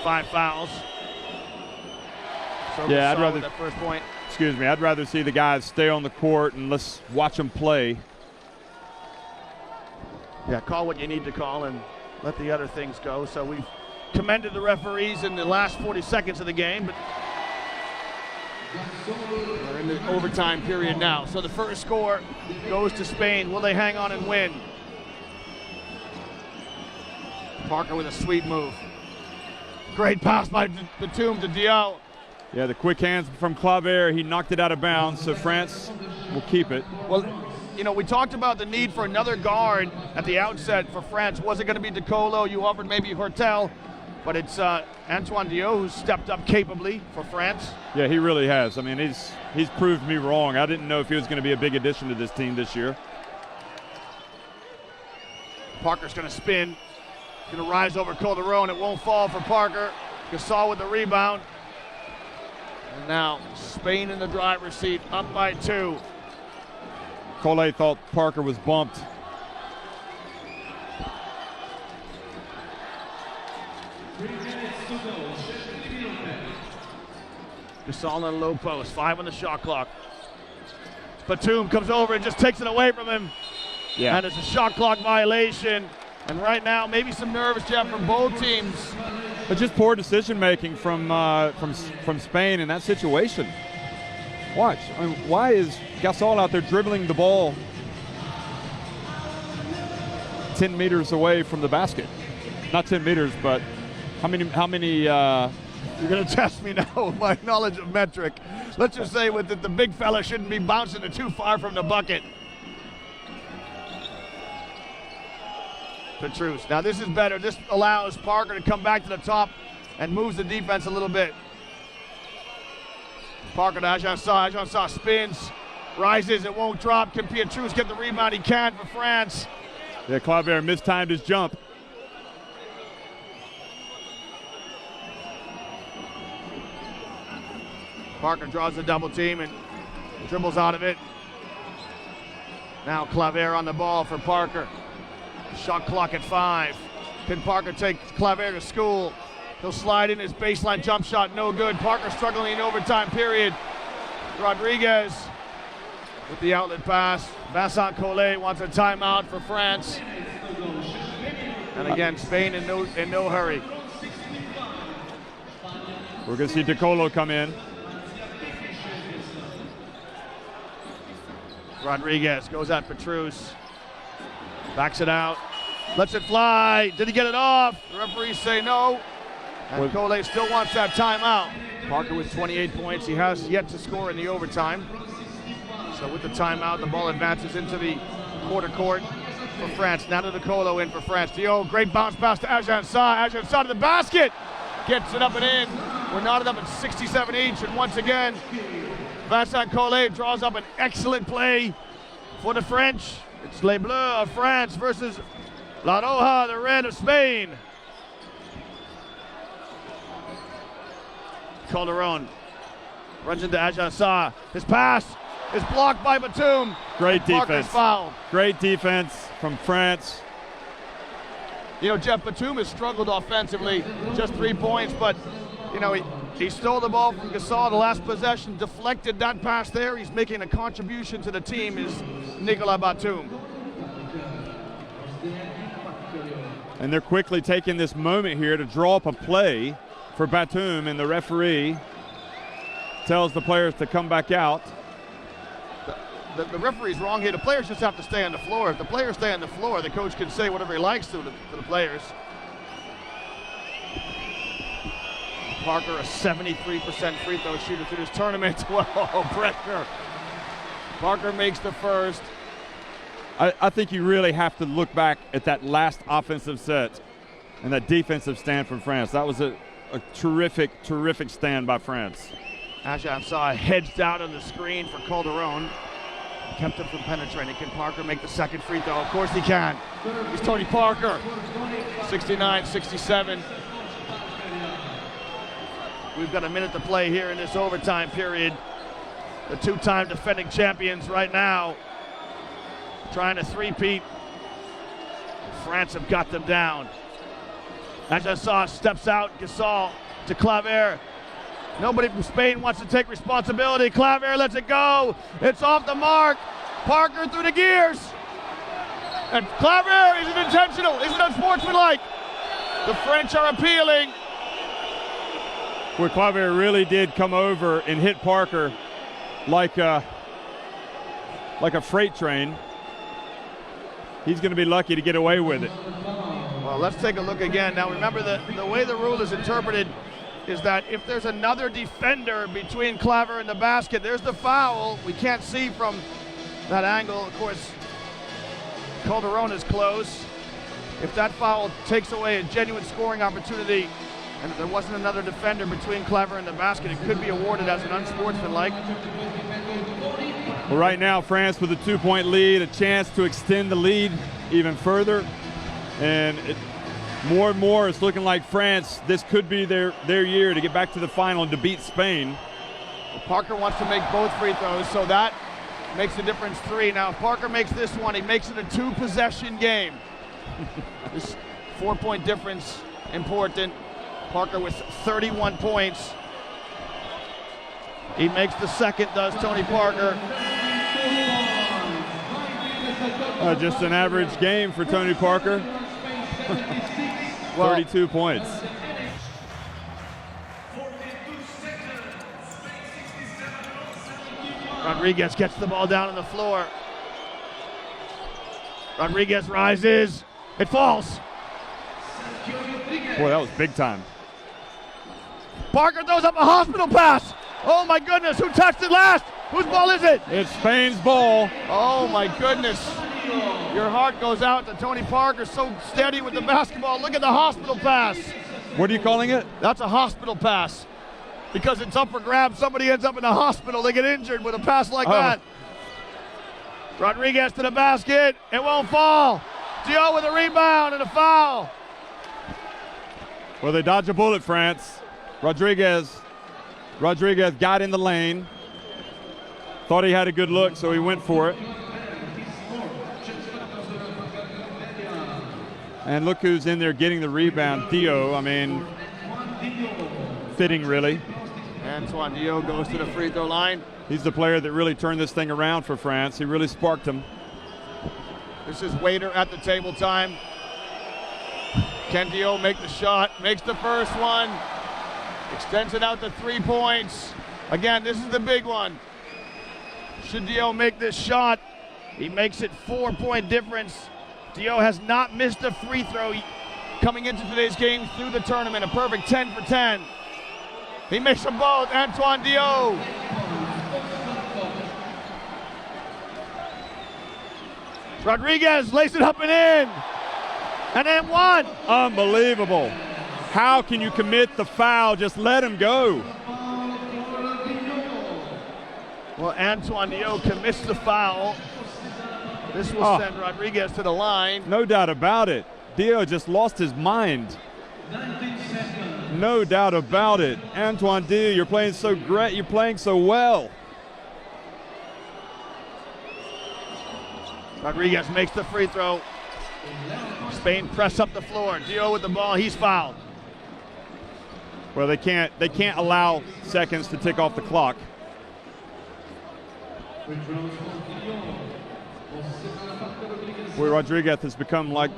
[SPEAKER 1] 5 fouls. So
[SPEAKER 2] Yeah, I'd rather
[SPEAKER 1] that first point.
[SPEAKER 2] Excuse me, I'd rather see the guys stay on the court and let's watch them play.
[SPEAKER 1] Yeah, call what you need to call and let the other things go. So we've commended the referees in the last 40 seconds of the game, but we're in the overtime period now. So the first score goes to Spain. Will they hang on and win? Parker with a sweet move. Great pass by Batum to Diaw.
[SPEAKER 2] Yeah, the quick hands from Claver. He knocked it out of bounds, so France will keep it.
[SPEAKER 1] Well, you know, we talked about the need for another guard at the outset for France. Was it going to be De Colo? You offered maybe Hortel, but it's Antoine Diaw who's stepped up capably for France.
[SPEAKER 2] Yeah, he really has. I mean, he's proved me wrong. I didn't know if he was going to be a big addition to this team this year.
[SPEAKER 1] Parker's going to spin. Going to rise over Calderon. It won't fall for Parker. Gasol with the rebound. And now Spain in the driver's seat, up by 2.
[SPEAKER 2] Cole thought Parker was bumped.
[SPEAKER 1] Gasol on a low post, 5 on the shot clock. Batum comes over and just takes it away from him.
[SPEAKER 2] Yeah.
[SPEAKER 1] And it's a shot clock violation. And right now, maybe some nerves, Jeff, from both teams.
[SPEAKER 2] But just poor decision making from Spain in that situation. Watch. I mean, why is Gasol out there dribbling the ball 10 meters away from the basket? Not 10 meters, but how many
[SPEAKER 1] You're going to test me now with my knowledge of metric. Let's just say with the big fella shouldn't be bouncing it too far from the bucket. Petrus. Now this is better. This allows Parker to come back to the top and moves the defense a little bit. Parker to Ajansa. Ajansa spins, rises, it won't drop. Can Petrus get the rebound? He can for France.
[SPEAKER 2] Yeah, Claver mistimed his jump.
[SPEAKER 1] Parker draws the double team and dribbles out of it. Now Claver on the ball for Parker. Shot clock at 5. Can Parker take Claver to school? He'll slide in his baseline jump shot, no good. Parker struggling in overtime period. Rodriguez with the outlet pass. Vincent Collet wants a timeout for France. And again, Spain in no hurry.
[SPEAKER 2] We're going to see De Colo come in.
[SPEAKER 1] Rodriguez goes at Petrus. Backs it out. Lets it fly. Did he get it off? The referees say no. And Collet still wants that timeout. Parker with 28 points. He has yet to score in the overtime. So with the timeout, the ball advances into the quarter court for France. Now to De Colo in for France. Diaw, great bounce pass to Ajansa. Ajansa to the basket. Gets it up and in. We're knotted up at 67 each. And once again, Vincent Collet draws up an excellent play for the French. It's Les Bleus of France versus La Roja, the Red of Spain. Calderon runs into Ajasa. His pass is blocked by Batum.
[SPEAKER 2] Great
[SPEAKER 1] Parker's
[SPEAKER 2] defense.
[SPEAKER 1] foul.
[SPEAKER 2] Great defense from France.
[SPEAKER 1] You know, Jeff, Batum has struggled offensively, just 3 points, but, you know, he stole the ball from Gasol the last possession, deflected that pass there. He's making a contribution to the team, is Nicolas Batum.
[SPEAKER 2] And they're quickly taking this moment here to draw up a play for Batum, and the referee tells the players to come back out.
[SPEAKER 1] The referee's wrong here. The players just have to stay on the floor. If the players stay on the floor, the coach can say whatever he likes to the players. Parker, a 73% free throw shooter through this tournament. Whoa, pressure. Parker makes the first.
[SPEAKER 2] I think you really have to look back at that last offensive set and that defensive stand from France. That was a terrific, terrific stand by France.
[SPEAKER 1] Ajahn saw heads down on the screen for Calderon. Kept him from penetrating. Can Parker make the second free throw? Of course he can. He's Tony Parker. 69-67. We've got a minute to play here in this overtime period. The two-time defending champions right now trying to three-peat. France have got them down. Ajahn steps out. Gasol to Claver. Nobody from Spain wants to take responsibility. Claver lets it go. It's off the mark. Parker through the gears. And Claver isn't intentional, isn't unsportsmanlike. The French are appealing.
[SPEAKER 2] Where Claver really did come over and hit Parker like a freight train. He's going to be lucky to get away with it.
[SPEAKER 1] Well, let's take a look again. Now remember, the way the rule is interpreted is that if there's another defender between Claver and the basket, there's the foul. We can't see from that angle. Of course, Calderon is close. If that foul takes away a genuine scoring opportunity, and if there wasn't another defender between Claver and the basket, it could be awarded as an unsportsmanlike.
[SPEAKER 2] Well, right now, France with a 2-point lead, a chance to extend the lead even further. And more and more, it's looking like France, this could be their year to get back to the final and to beat Spain.
[SPEAKER 1] Parker wants to make both free throws, so that makes the difference 3. Now, if Parker makes this one, he makes it a 2-possession game. This 4-point difference, important. Parker with 31 points. He makes the second, does Tony Parker.
[SPEAKER 2] Just an average game for Tony Parker. 32 points.
[SPEAKER 1] Rodriguez gets the ball down on the floor. Rodriguez rises. It falls.
[SPEAKER 2] Boy, that was big time.
[SPEAKER 1] Parker throws up a hospital pass. Oh my goodness, who touched it last? Whose ball is it?
[SPEAKER 2] It's Spain's ball.
[SPEAKER 1] Oh my goodness. Your heart goes out to Tony Parker, so steady with the basketball. Look at the hospital pass.
[SPEAKER 2] What are you calling it?
[SPEAKER 1] That's a hospital pass. Because it's up for grabs, somebody ends up in the hospital. They get injured with a pass like that. Rodriguez to the basket. It won't fall. Diaw with a rebound and a foul.
[SPEAKER 2] Well, they dodge a bullet, France. Rodriguez got in the lane. Thought he had a good look, so he went for it. And look who's in there getting the rebound. Diaw, I mean, fitting really.
[SPEAKER 1] Antoine Diaw goes to the free throw line.
[SPEAKER 2] He's the player that really turned this thing around for France. He really sparked them.
[SPEAKER 1] This is Waiter at the table time. Can Diaw make the shot? Makes the first one. Extends it out to 3 points. Again, this is the big one. Should Diaw make this shot? He makes it 4-point difference. Diaw has not missed a free throw coming into today's game through the tournament. A perfect 10 for 10. He makes them both. Antoine Diaw. Rodriguez lays it up and in. And then one.
[SPEAKER 2] Unbelievable. How can you commit the foul? Just let him go.
[SPEAKER 1] Well, Antoine Diaw commits the foul. This will send Rodriguez to the line.
[SPEAKER 2] No doubt about it. Diaw just lost his mind. No doubt about it. Antoine Diaw, you're playing so great. You're playing so well.
[SPEAKER 1] Rodriguez makes the free throw. Spain press up the floor. Diaw with the ball. He's fouled.
[SPEAKER 2] Well, they can't allow seconds to tick off the clock. Boy, Rodriguez has become like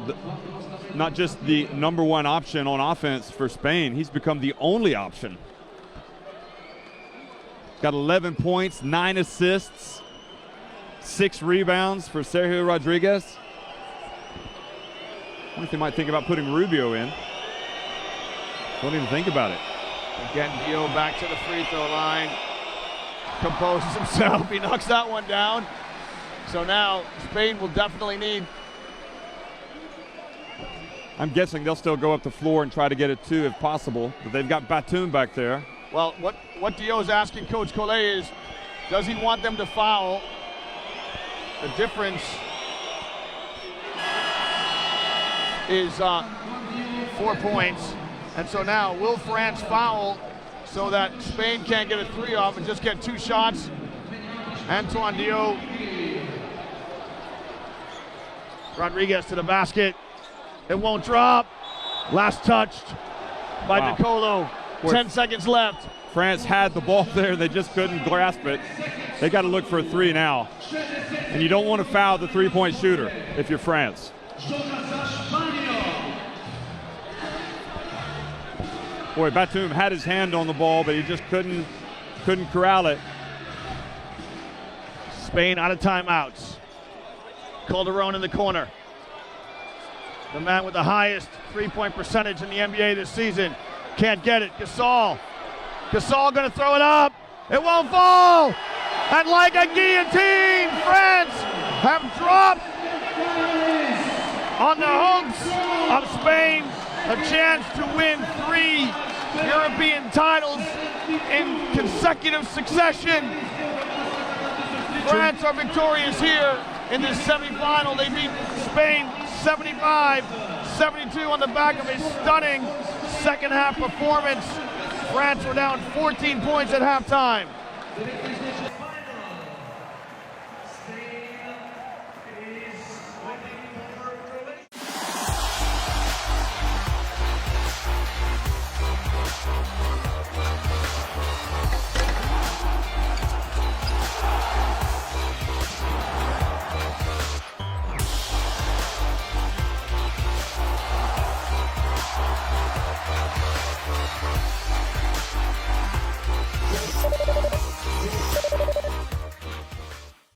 [SPEAKER 2] not just the #1 option on offense for Spain. He's become the only option. Got 11 points, 9 assists, 6 rebounds for Sergio Rodriguez. I wonder if they might think about putting Rubio in. Don't even think about it.
[SPEAKER 1] Again, Diaw back to the free throw line. Composes himself. He knocks that one down. So now Spain will definitely need.
[SPEAKER 2] I'm guessing they'll still go up the floor and try to get it 2 if possible, but they've got Batum back there.
[SPEAKER 1] Well, what Diaw's asking Coach Collet is, does he want them to foul? The difference is 4 points. And so now, will France foul so that Spain can't get a 3 off and just get 2 shots? Antoine Diaw. Rodriguez to the basket. It won't drop. Last touched by
[SPEAKER 2] Wow.
[SPEAKER 1] Nicolo. 10 seconds left.
[SPEAKER 2] France had the ball there. They just couldn't grasp it. They got to look for a 3 now. And you don't want to foul the 3-point shooter if you're France. Boy, Batum had his hand on the ball, but he just couldn't corral it.
[SPEAKER 1] Spain out of timeouts. Calderon in the corner. The man with the highest 3-point percentage in the NBA this season. Can't get it. Gasol. Gasol gonna throw it up. It won't fall. And like a guillotine, France have dropped on the hopes of Spain a chance to win 3 European titles in consecutive succession. France are victorious here in this semifinal. They beat Spain 75-72 on the back of a stunning second half performance. France were down 14 points at halftime.